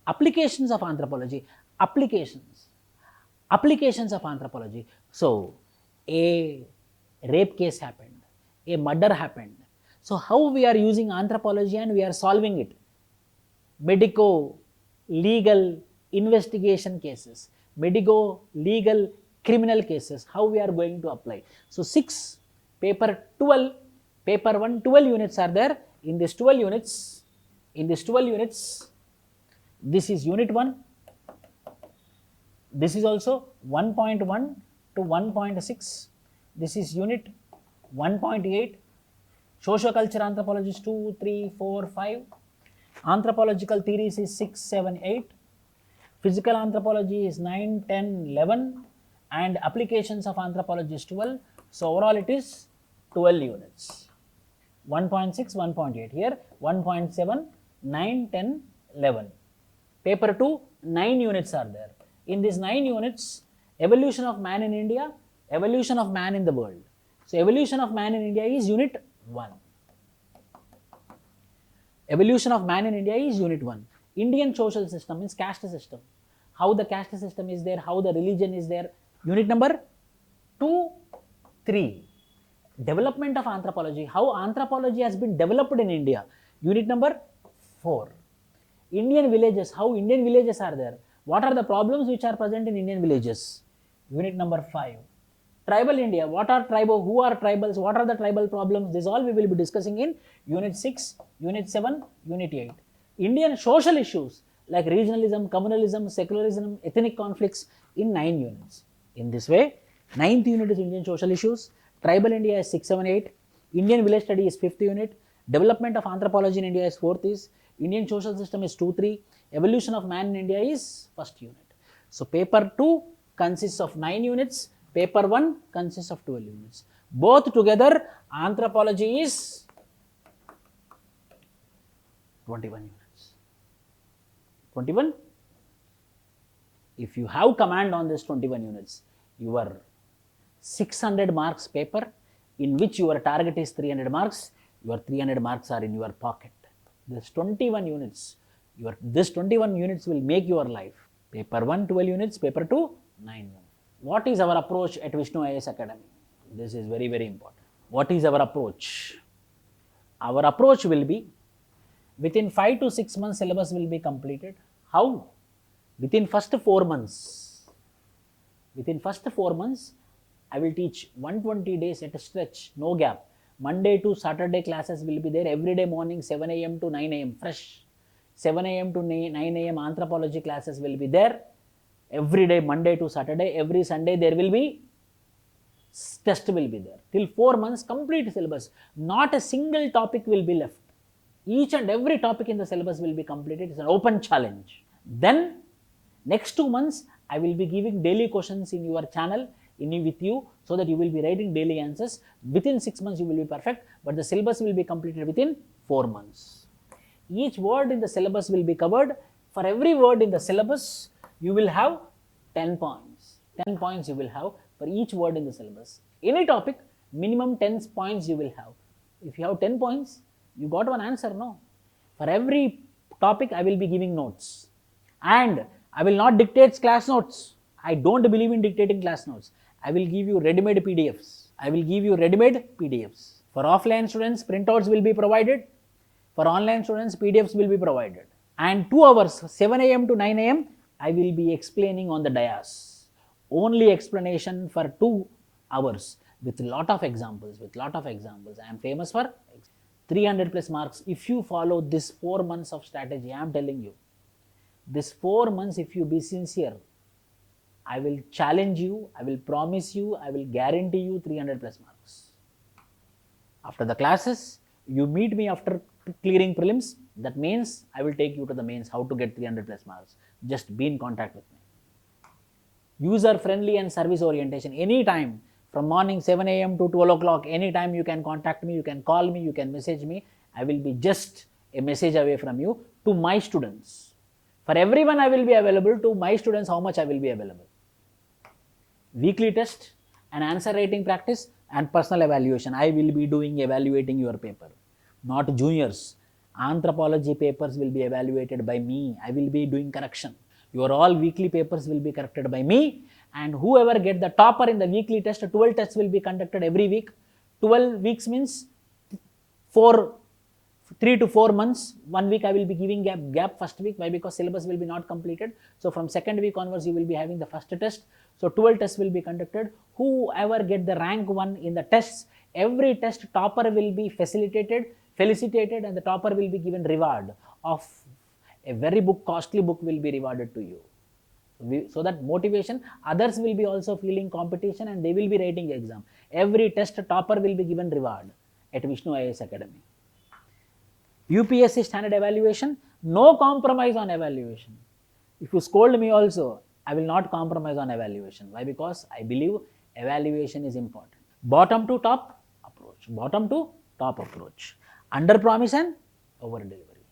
A: Applications of anthropology, applications of anthropology. So, a rape case happened, a murder happened. So, how we are using anthropology and we are solving it? Medico-legal investigation cases, medico-legal criminal cases, how we are going to apply. So, 6, paper 12, paper 1, 12 units are there. In this 12 units, this is unit 1, this is also 1.1 to 1.6, this is unit 1.8, Socioculture anthropology is 2, 3, 4, 5. Anthropological theories is 6, 7, 8. Physical anthropology is 9, 10, 11. And applications of anthropology is 12. So overall it is 12 units. 1.6, 1.8. Here 1.7, 9, 10, 11. Paper 2, 9 units are there. In these 9 units, evolution of man in India, evolution of man in the world. So evolution of man in India is unit 1. Evolution of man in India is unit 1. Indian social system means caste system. How the caste system is there, how the religion is there. Unit number 2, 3. Development of anthropology, how anthropology has been developed in India. Unit number 4. Indian villages, how Indian villages are there. What are the problems which are present in Indian villages? Unit number 5. Tribal India, what are tribal, who are tribals, what are the tribal problems? This all we will be discussing in Unit 6, Unit 7, Unit 8. Indian social issues like regionalism, communalism, secularism, ethnic conflicts in 9 units. In this way, 9th unit is Indian social issues, Tribal India is 6, 7, 8, Indian village study is 5th unit, development of anthropology in India is 4th is, Indian social system is 2, 3, evolution of man in India is 1st unit. So paper 2 consists of 9 units, paper 1 consists of 12 units. Both together anthropology is 21 units. 21. If you have command on this 21 units, your 600 marks paper in which your target is 300 marks, your 300 marks are in your pocket. This 21 units, this 21 units will make your life. Paper 1, 12 units, paper 2, 9 units. What is our approach at Vishnu IAS Academy? This is very, very important. What is our approach? Our approach will be within 5 to 6 months syllabus will be completed. How? Within first 4 months. Within first 4 months, I will teach 120 days at a stretch, no gap. Monday to Saturday classes will be there every day morning 7 a.m. to 9 a.m. fresh. 7 a.m. to 9 a.m. anthropology classes will be there every day Monday to Saturday. Every Sunday there will be test will be there. Till 4 months complete syllabus. Not a single topic will be left. Each and every topic in the syllabus will be completed. It's an open challenge. Then next 2 months I will be giving daily questions in your channel with you so that you will be writing daily answers. Within 6 months you will be perfect, but the syllabus will be completed within 4 months. Each word in the syllabus will be covered. For every word in the syllabus, you will have 10 points. 10 points you will have for each word in the syllabus. Any topic, minimum 10 points you will have. If you have 10 points, you got one answer, no? For every topic, I will be giving notes. And I will not dictate class notes. I don't believe in dictating class notes. I will give you ready-made PDFs. I will give you ready-made PDFs. For offline students, printouts will be provided. For online students, PDFs will be provided. And 2 hours, 7 a.m. to 9 a.m., I will be explaining on the dais. Only explanation for 2 hours with lot of examples, I am famous for 300 plus marks. If you follow this 4 months of strategy, I am telling you, this 4 months, if you be sincere, I will challenge you, I will promise you, I will guarantee you 300 plus marks. After the classes, you meet me after clearing prelims. That means I will take you to the mains, how to get 300 plus marks. Just be in contact with me. User friendly and service orientation. Anytime from morning 7 a.m. to 12 o'clock, anytime you can contact me, you can call me, you can message me. I will be just a message away from you to my students. For everyone I will be available. To my students, how much I will be available. Weekly test and answer writing practice and personal evaluation. I will be evaluating your paper, not juniors. Anthropology papers will be evaluated by me. I will be doing correction. Your all weekly papers will be corrected by me, and whoever get the topper in the weekly test, 12 tests will be conducted every week. 12 weeks means 3 to 4 months. 1 week I will be giving gap first week. Why? Because syllabus will be not completed. So from second week onwards you will be having the first test. So 12 tests will be conducted. Whoever get the rank 1 in the tests, every test topper will be felicitated, and the topper will be given reward of a very costly book will be rewarded to you. So that motivation, others will be also feeling competition and they will be writing exam. Every test topper will be given reward. at Vishnu IAS Academy. UPSC standard evaluation, no compromise on evaluation. If you scold me also, I will not compromise on evaluation. Why? Because I believe evaluation is important. Bottom to top approach. Bottom to top approach. Under promise and over delivery.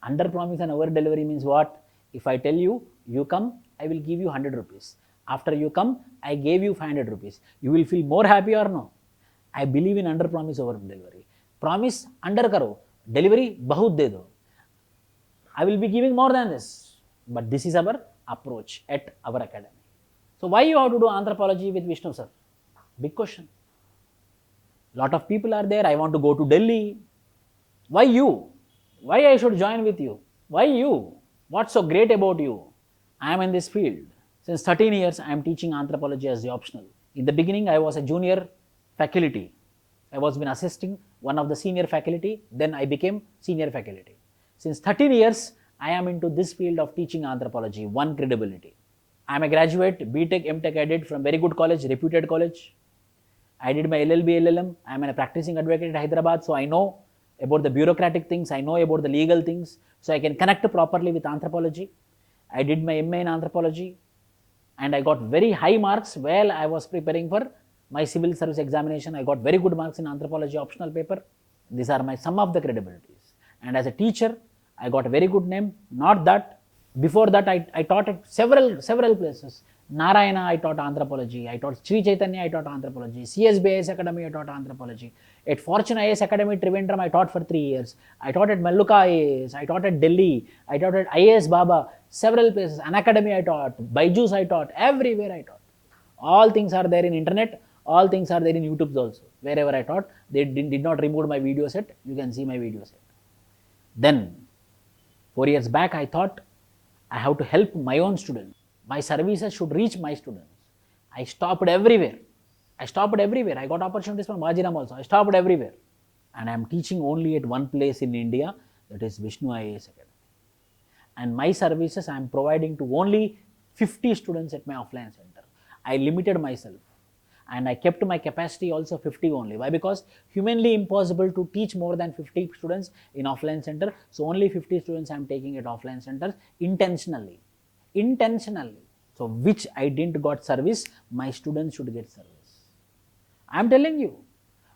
A: Under promise and over delivery means what? If I tell you, you come, I will give you 100 rupees. After you come, I gave you 500 rupees. You will feel more happy or no? I believe in under promise over delivery. Promise under karo, delivery bahut de do. I will be giving more than this. But this is our approach at our academy. So why you have to do anthropology with Vishnu sir? Big question. Lot of people are there. I want to go to Delhi. Why you? Why I should join with you? Why you? What's so great about you? I am in this field. Since 13 years, I am teaching anthropology as the optional. In the beginning, I was a junior faculty. I was been assisting one of the senior faculty. Then I became senior faculty. Since 13 years, I am into this field of teaching anthropology, one credibility. I am a graduate, BTech, MTech I did from very good college, reputed college. I did my LLB, LLM. I am a practicing advocate at Hyderabad, so I know about the bureaucratic things, I know about the legal things, so I can connect properly with anthropology. I did my MA in anthropology and I got very high marks while I was preparing for my civil service examination. I got very good marks in anthropology optional paper. These are some of the credibilities. And as a teacher, I got a very good name. Not that, before that I taught at several places. Narayana, I taught anthropology. I taught Sri Chaitanya, I taught anthropology. CSBIS Academy, I taught anthropology. At Fortune IAS Academy, Trivandrum, I taught for 3 years. I taught at Malluka IAS. I taught at Delhi. I taught at IAS Baba. Several places. An academy I taught. Byju's I taught. Everywhere I taught. All things are there in internet. All things are there in YouTube also. Wherever I taught, they did not remove my video set. You can see my video set. Then, 4 years back, I thought I have to help my own students. My services should reach my students. I stopped everywhere. I got opportunities from Vajiram also. I stopped everywhere. And I am teaching only at one place in India, that is Vishnu IAS Academy. And my services I am providing to only 50 students at my offline center. I limited myself. And I kept my capacity also 50 only. Why? Because humanly impossible to teach more than 50 students in offline center. So only 50 students I am taking at offline centers intentionally. So which I didn't got service, my students should get service. I am telling you,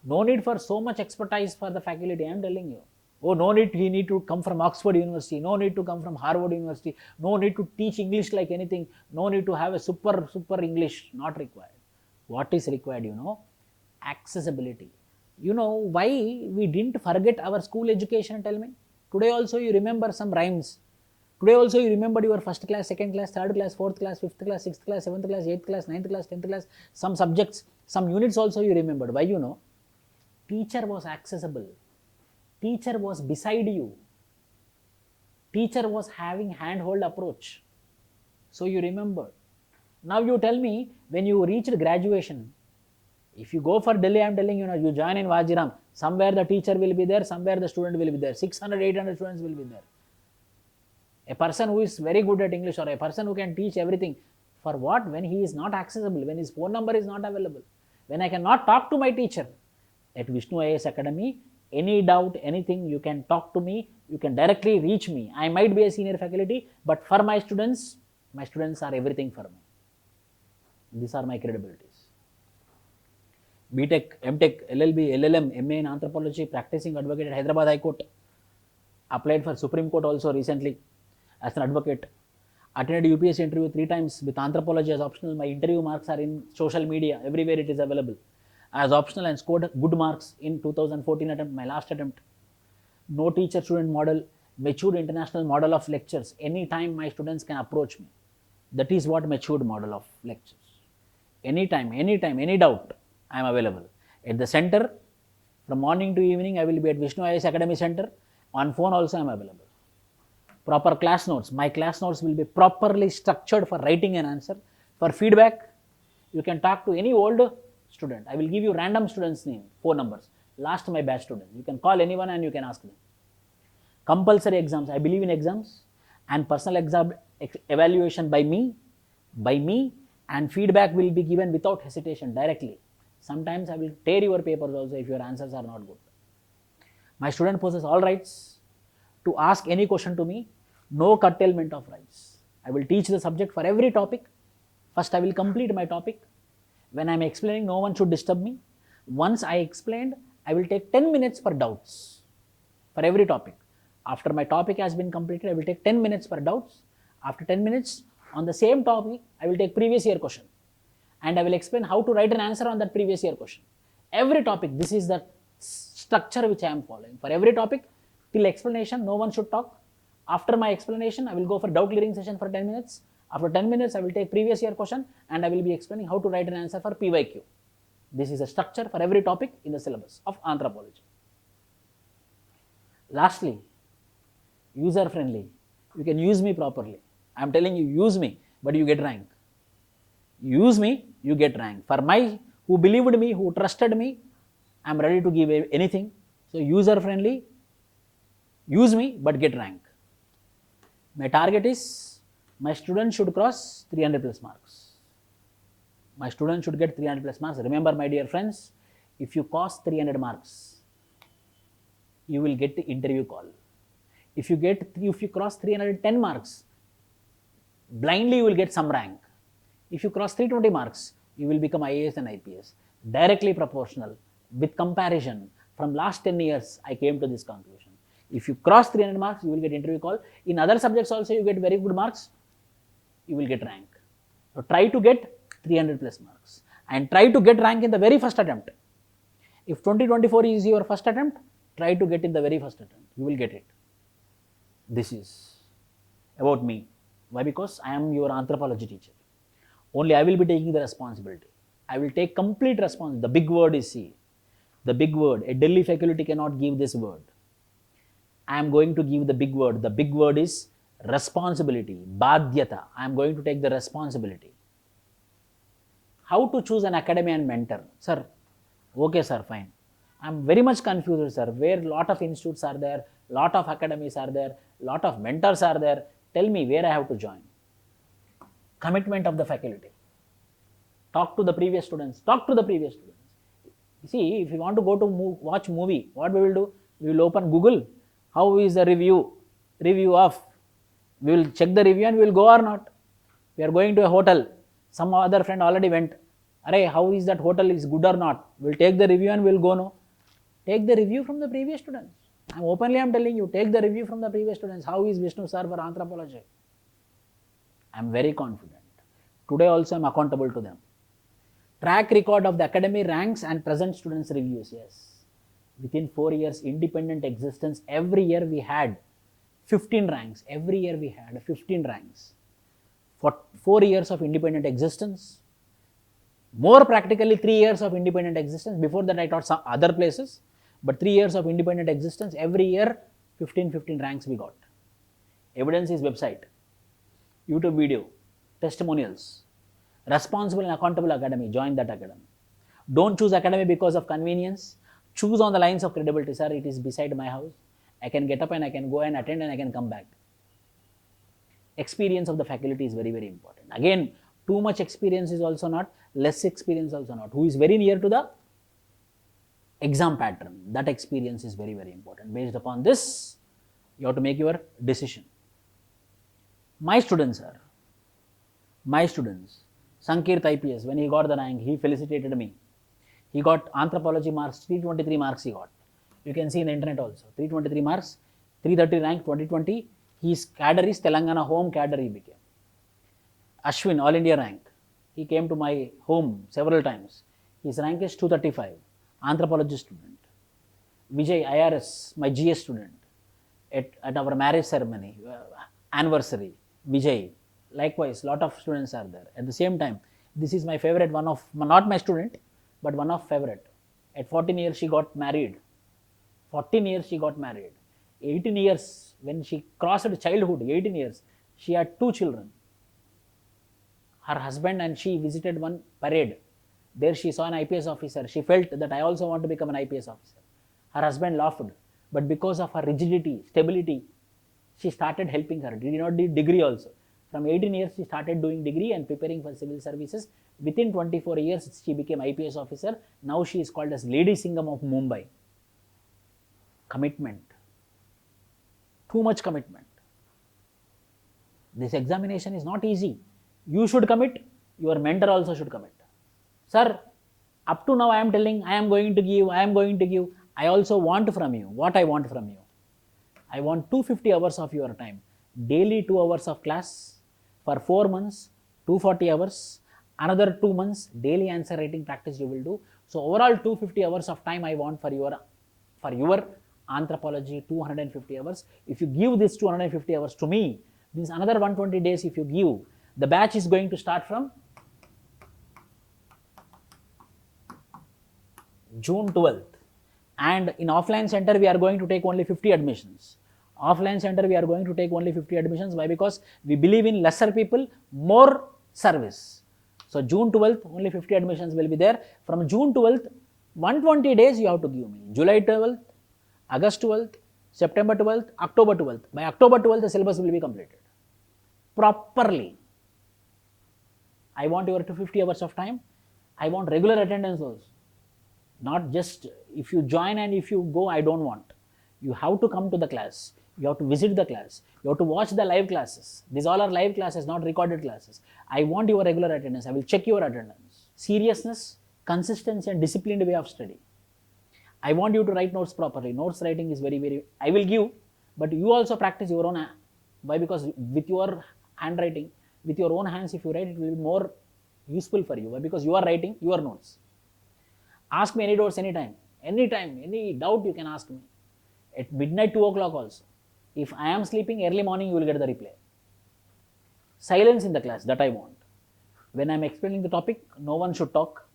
A: no need for so much expertise for the faculty. I am telling you. Oh, no need, he need to come from Oxford University, no need to come from Harvard University, no need to teach English like anything, no need to have a super English, not required. What is required, you know? Accessibility. You know why we didn't forget our school education, tell me? Today also you remember some rhymes. Today also you remember your first class, second class, third class, fourth class, fifth class, sixth class, seventh class, eighth class, ninth class, 10th class, some subjects, some units also you remembered. Why? You know? Teacher was accessible. Teacher was beside you. Teacher was having handhold approach. So you remembered. Now you tell me, when you reached graduation, if you go for Delhi, I am telling you now, you join in Vajiram, somewhere the teacher will be there, somewhere the student will be there, 600, 800 students will be there. A person who is very good at English or a person who can teach everything, for what? When he is not accessible, when his phone number is not available, when I cannot talk to my teacher. At Vishnu IAS Academy, any doubt, anything, you can talk to me, you can directly reach me. I might be a senior faculty, but for my students are everything for me. These are my credibilities. BTech, MTech, LLB, LLM, MA in Anthropology, practicing advocate at Hyderabad High Court. Applied for Supreme Court also recently as an advocate. Attended UPSC interview 3 times with Anthropology as optional. My interview marks are in social media. Everywhere it is available. As optional and scored good marks in 2014 attempt, my last attempt. No teacher-student model, matured international model of lectures. Anytime my students can approach me. That is what matured model of lectures. Anytime, any doubt, I am available. At the center, from morning to evening, I will be at Vishnu IAS Academy Center. On phone also I am available. Proper class notes. My class notes will be properly structured for writing an answer. For feedback, you can talk to any old student. I will give you random students' name, 4 numbers. Last my batch student. You can call anyone and you can ask them. Compulsory exams. I believe in exams and personal exam evaluation by me, and feedback will be given without hesitation directly. Sometimes I will tear your papers also if your answers are not good. My student possess all rights to ask any question to me, no curtailment of rights. I will teach the subject for every topic. First, I will complete my topic. When I am explaining, no one should disturb me. Once I explained, I will take 10 minutes for doubts for every topic. After my topic has been completed, I will take 10 minutes for doubts. After 10 minutes, on the same topic, I will take previous year question. And I will explain how to write an answer on that previous year question. Every topic, this is the structure which I am following. For every topic, till explanation, no one should talk. After my explanation, I will go for doubt clearing session for 10 minutes. After 10 minutes, I will take previous year question and I will be explaining how to write an answer for PYQ. This is a structure for every topic in the syllabus of anthropology. Lastly, user friendly. You can use me properly. I am telling you, use me, but you get rank. Use me, you get rank. For my, who believed me, who trusted me, I am ready to give anything. So user friendly, use me, but get rank. My target is, my student should cross 300 plus marks. My student should get 300 plus marks. Remember, my dear friends, if you cross 300 marks, you will get the interview call. If you cross 310 marks, blindly you will get some rank. If you cross 320 marks, you will become IAS and IPS. Directly proportional. With comparison, from last 10 years, I came to this conclusion. If you cross 300 marks, you will get interview call. In other subjects also, you get very good marks, you will get rank. So try to get 300 plus marks and try to get rank in the very first attempt. If 2024 is your first attempt, try to get in the very first attempt. You will get it. This is about me. Why? Because I am your anthropology teacher. Only I will be taking the responsibility. I will take complete responsibility. The big word is see. The big word. A Delhi faculty cannot give this word. I am going to give the big word. The big word is responsibility. Badhyata. I am going to take the responsibility. How to choose an academy and mentor? Sir, okay sir, fine. I am very much confused, sir. Where lot of institutes are there, lot of academies are there, lot of mentors are there. Tell me where I have to join. Commitment of the faculty. Talk to the previous students. Talk to the previous students. You see, if you want to go to watch movie, what we will do? We will open Google. How is the review? Review of. We will check the review and we will go or not. We are going to a hotel. Some other friend already went. Array, how is that hotel is good or not? We will take the review and we will go no. Take the review from the previous students. I am telling you, take the review from the previous students. How is Vishnu sir for anthropology? I am very confident. Today also I am accountable to them. Track record of the academy ranks and present students reviews. Yes. Within 4 years independent existence, every year we had 15 ranks. Every year we had 15 ranks. For 4 years of independent existence, more practically 3 years of independent existence. Before that I taught some other places, but 3 years of independent existence, every year 15 ranks we got. Evidence is website, YouTube video, testimonials. Responsible and accountable academy, join that academy. Don't choose academy because of convenience. Choose on the lines of credibility. Sir, it is beside my house. I can get up and I can go and attend and I can come back. Experience of the faculty is very, very important. Again, too much experience is also not, less experience also not. Who is very near to the exam pattern, that experience is very, very important. Based upon this, you have to make your decision. My students, Sankirth IPS, when he got the rank, he felicitated me. He got anthropology marks, 323 marks he got. You can see in the internet also, 323 marks, 330 rank, 2020. His cadre is Telangana home cadre he became. Ashwin, All India rank. He came to my home several times. His rank is 235, anthropology student. Vijay, IRS, my GS student. At our marriage ceremony, anniversary, Vijay. Likewise, lot of students are there. At the same time, this is my favorite, one of, not my student, but one of favorite. At 14 years, she got married. 14 years, she got married. 18 years, when she crossed childhood, 18 years, she had 2 children. Her husband and she visited one parade. There she saw an IPS officer. She felt that I also want to become an IPS officer. Her husband laughed, but because of her rigidity, stability, she started helping her. Did not do degree also. From 18 years, she started doing degree and preparing for civil services. Within 24 years, she became IPS officer. Now she is called as Lady Singham of Mumbai. Commitment. Too much commitment. This examination is not easy. You should commit, your mentor also should commit. Sir, up to now I am telling, I am going to give. I also want from you. What I want from you? I want 250 hours of your time. Daily 2 hours of class for 4 months, 240 hours. Another 2 months, daily answer writing practice you will do. So overall 250 hours of time I want for your anthropology, 250 hours. If you give this 250 hours to me, means another 120 days if you give, the batch is going to start from June 12th. And in offline center, we are going to take only 50 admissions. Offline center, we are going to take only 50 admissions. Why? Because we believe in lesser people, more service. So June 12th, only 50 admissions will be there. From June 12th, 120 days you have to give me. July 12th, August 12th, September 12th, October 12th. By October 12th, the syllabus will be completed properly. I want your 250 hours of time. I want regular attendance also. Not just if you join and if you go, I don't want. You have to come to the class. You have to visit the class. You have to watch the live classes. These all are live classes, not recorded classes. I want your regular attendance. I will check your attendance. Seriousness, consistency and disciplined way of study. I want you to write notes properly. Notes writing is very, I will give, but you also practice your own. Why? Because with your handwriting, with your own hands, if you write, it will be more useful for you. Why? Because you are writing your notes. Ask me any doubts anytime, any doubt you can ask me. At midnight, 2 o'clock also. If I am sleeping, early morning you will get the reply. Silence in the class, that I want. When I am explaining the topic, no one should talk.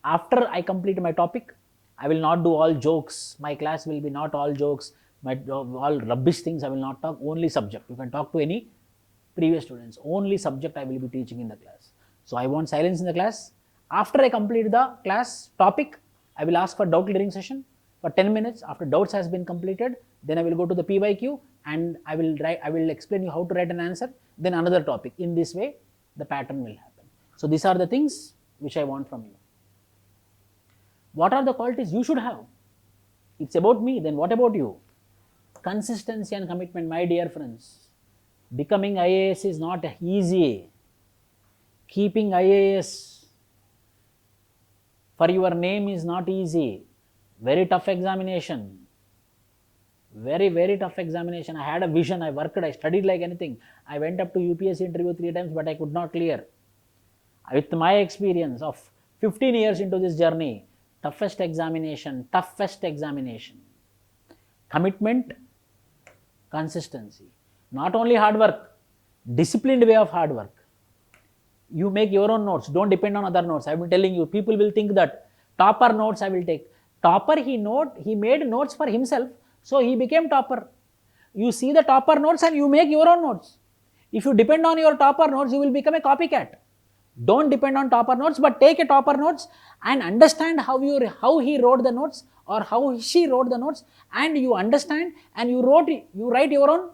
A: After I complete my topic, I will not do all jokes. My class will be not all jokes, all rubbish things I will not talk, only subject. You can talk to any previous students, only subject I will be teaching in the class. So I want silence in the class. After I complete the class topic, I will ask for doubt clearing session for 10 minutes. After doubts has been completed, then I will go to the PYQ and I will explain you how to write an answer, then another topic. In this way, the pattern will happen. So these are the things which I want from you. What are the qualities you should have? It's about me, then what about you? Consistency and commitment, my dear friends. Becoming IAS is not easy. Keeping IAS for your name is not easy. Very tough examination. Very tough examination. I had a vision, I worked, I studied like anything. I went up to UPSC interview 3 times, but I could not clear. With my experience of 15 years into this journey, toughest examination. Commitment, consistency. Not only hard work, disciplined way of hard work. You make your own notes, don't depend on other notes. I have been telling you, people will think that topper notes I will take. Topper, he made notes for himself, so he became topper. You see the topper notes and you make your own notes. If you depend on your topper notes, you will become a copycat. Don't depend on topper notes, but take a topper notes and understand how he wrote the notes or how she wrote the notes, and you understand and you write your own.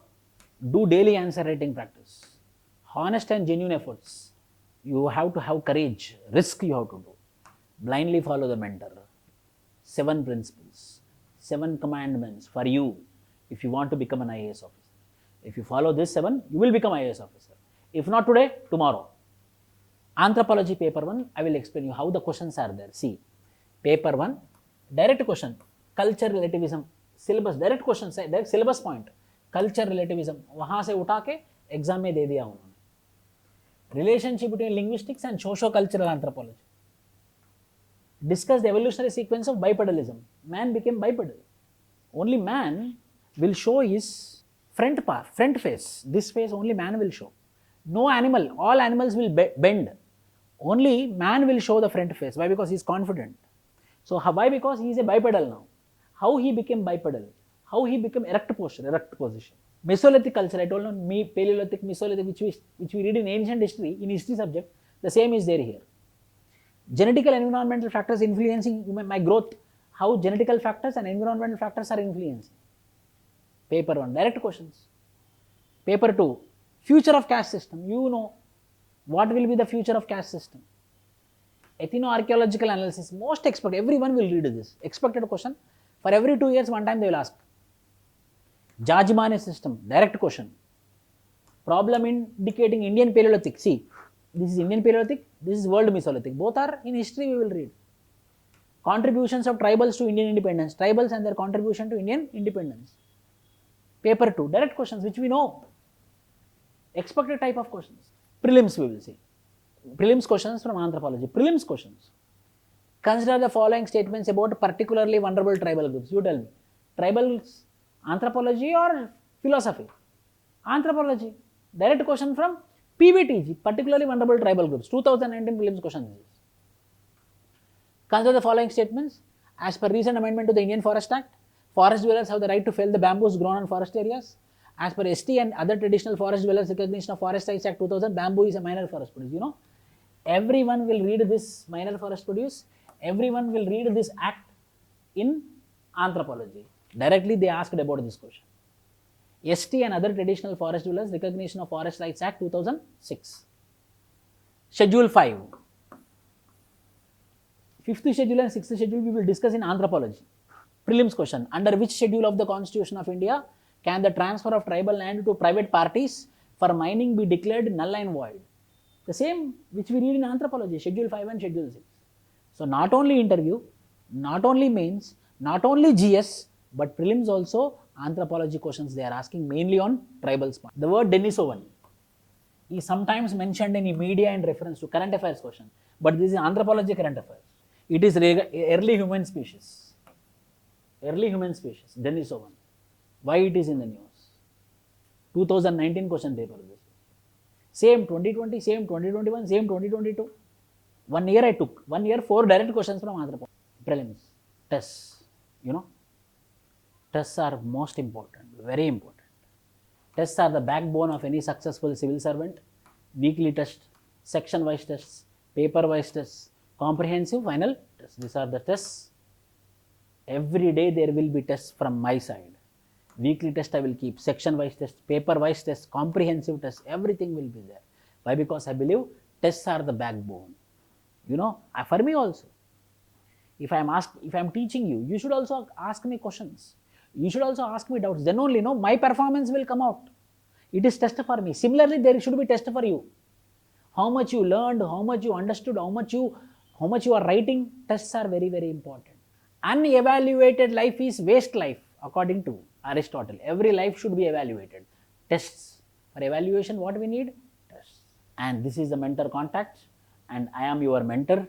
A: Do daily answer writing practice. Honest and genuine efforts. You have to have courage. Risk you have to do. Blindly follow the mentor. 7 principles, 7 commandments for you if you want to become an IAS officer. If you follow this 7, you will become IAS officer. If not today, tomorrow. Anthropology paper 1, I will explain you how the questions are there. See, paper 1, direct question, culture relativism, syllabus, direct question, direct syllabus point, culture relativism, वहाँ से उठा के exam में दे दिया उन्होंने. Relationship between linguistics and socio-cultural anthropology. Discuss the evolutionary sequence of bipedalism. Man became bipedal. Only man will show his front face. This face only man will show. No animal, all animals will bend. Only man will show the front face. Why? Because he is confident. So why? Because he is a bipedal now. How he became bipedal? How he became erect posture, erect position. Mesolithic culture, I told you, Paleolithic, Mesolithic, which we read in ancient history, in history subject, the same is there here. Genetical environmental factors influencing my growth. How genetical factors and environmental factors are influencing. Paper 1, direct questions. Paper 2, future of caste system. You know what will be the future of caste system. Ethno-archaeological analysis, most expected, everyone will read this. Expected question. For every 2 years, one time they will ask. Jajmani system, direct question. Problem indicating Indian Paleolithic. See, this is Indian Paleolithic, this is World Mesolithic. Both are in history we will read. Contributions of tribals to Indian independence. Tribals and their contribution to Indian independence. Paper 2, direct questions which we know. Expected type of questions. Prelims we will see. Prelims questions from anthropology. Prelims questions. Consider the following statements about particularly vulnerable tribal groups. You tell me. Tribals, anthropology or philosophy? Anthropology. Direct question from PBTG, particularly vulnerable tribal groups. 2019 prelims question. Consider the following statements. As per recent amendment to the Indian Forest Act, forest dwellers have the right to fell the bamboos grown on forest areas. As per ST and other traditional forest dwellers recognition of Forest Rights Act 2000, bamboo is a minor forest produce. You know, everyone will read this minor forest produce. Everyone will read this act in anthropology. Directly they asked about this question. ST and other traditional forest dwellers recognition of Forest Rights Act 2006. Schedule 5. 5th schedule and 6th schedule we will discuss in anthropology. Prelims question. Under which schedule of the Constitution of India can the transfer of tribal land to private parties for mining be declared null and void? The same which we read in anthropology, schedule 5 and schedule 6. So not only interview, not only mains, not only GS, but prelims also anthropology questions they are asking mainly on tribal spot. The word Denisovan is sometimes mentioned in media in reference to current affairs question, but this is anthropology current affairs. It is early human species. Early human species, Denisovan. Why it is in the news? 2019 question paper. Same 2020, same 2021, same 2022. 1 year I took. 1 year, 4 direct questions from anthropology. Prelims, tests, you know. Tests are most important, very important. Tests are the backbone of any successful civil servant. Weekly test, section-wise tests, paper-wise tests, comprehensive final tests. These are the tests. Every day there will be tests from my side. Weekly test I will keep, section-wise test, paper-wise test, comprehensive test, everything will be there. Why? Because I believe tests are the backbone. You know, for me also. If I am teaching you, you should also ask me questions. You should also ask me doubts. Then only my performance will come out. It is test for me. Similarly, there should be test for you. How much you learned, how much you understood, how much you are writing. Tests are very, very important. Unevaluated life is waste life, according to Aristotle. Every life should be evaluated. Tests. For evaluation, what we need? Tests. And this is the mentor contact. And I am your mentor.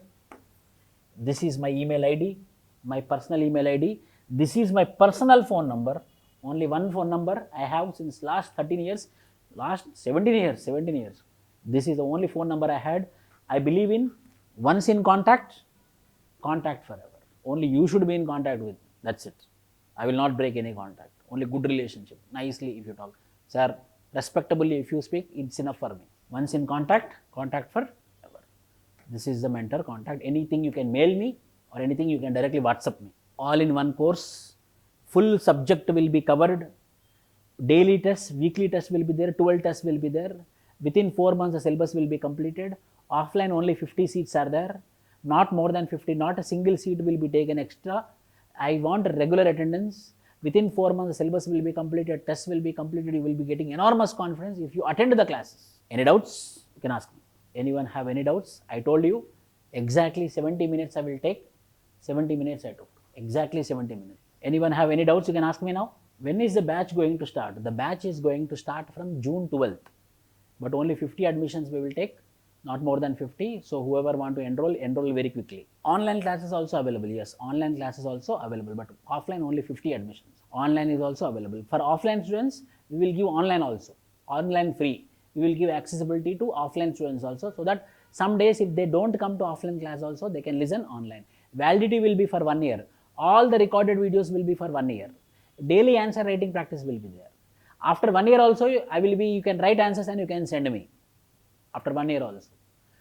A: This is my email ID, my personal email ID. This is my personal phone number. Only one phone number I have since last 13 years, last 17 years. This is the only phone number I had. I believe in once in contact, contact forever. Only you should be in contact with me. That's it. I will not break any contact. Only good relationship. Nicely if you talk. Sir, respectably if you speak, it's enough for me. Once in contact, contact forever. This is the mentor contact. Anything you can mail me or anything you can directly WhatsApp me. All in one course. Full subject will be covered. Daily tests, weekly tests will be there. 12 tests will be there. Within 4 months the syllabus will be completed. Offline only 50 seats are there. Not more than 50. Not a single seat will be taken extra. I want regular attendance. Within 4 months the syllabus will be completed. Tests will be completed. You will be getting enormous confidence if you attend the classes. Any doubts? You can ask me. Anyone have any doubts? I told you exactly 70 minutes I will take. 70 minutes I took. Exactly 70 minutes. Anyone have any doubts? You can ask me now. When is the batch going to start? The batch is going to start from June 12th. But only 50 admissions we will take. Not more than 50. So whoever want to enroll very quickly. Online classes also available. Yes, online classes also available. But offline only 50 admissions. Online is also available. For offline students, we will give online also. Online free. We will give accessibility to offline students also, so that some days if they don't come to offline class also, they can listen online. Validity will be for 1 year. All the recorded videos will be for 1 year. Daily answer writing practice will be there. After 1 year also, you can write answers and you can send me. After 1 year also.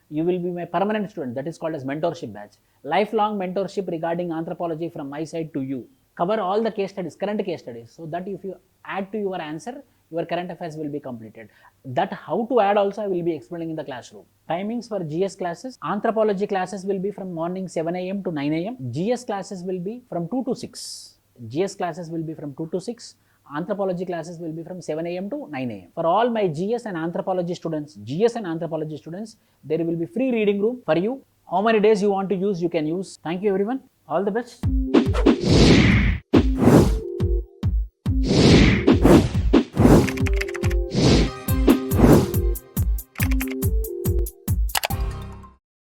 A: You will be my permanent student. That is called as mentorship batch. Lifelong mentorship regarding anthropology from my side to you. Cover all the case studies, current case studies, so that if you add to your answer, your current affairs will be completed. That how to add also I will be explaining in the classroom. Timings for GS classes. Anthropology classes will be from morning 7 AM to 9 AM. GS classes will be from 2 to 6. GS classes will be from 2 to 6. Anthropology classes will be from 7 a.m. to 9 a.m. For all my GS and anthropology students, there will be free reading room for you. How many days you want to use, you can use. Thank you everyone. All the best.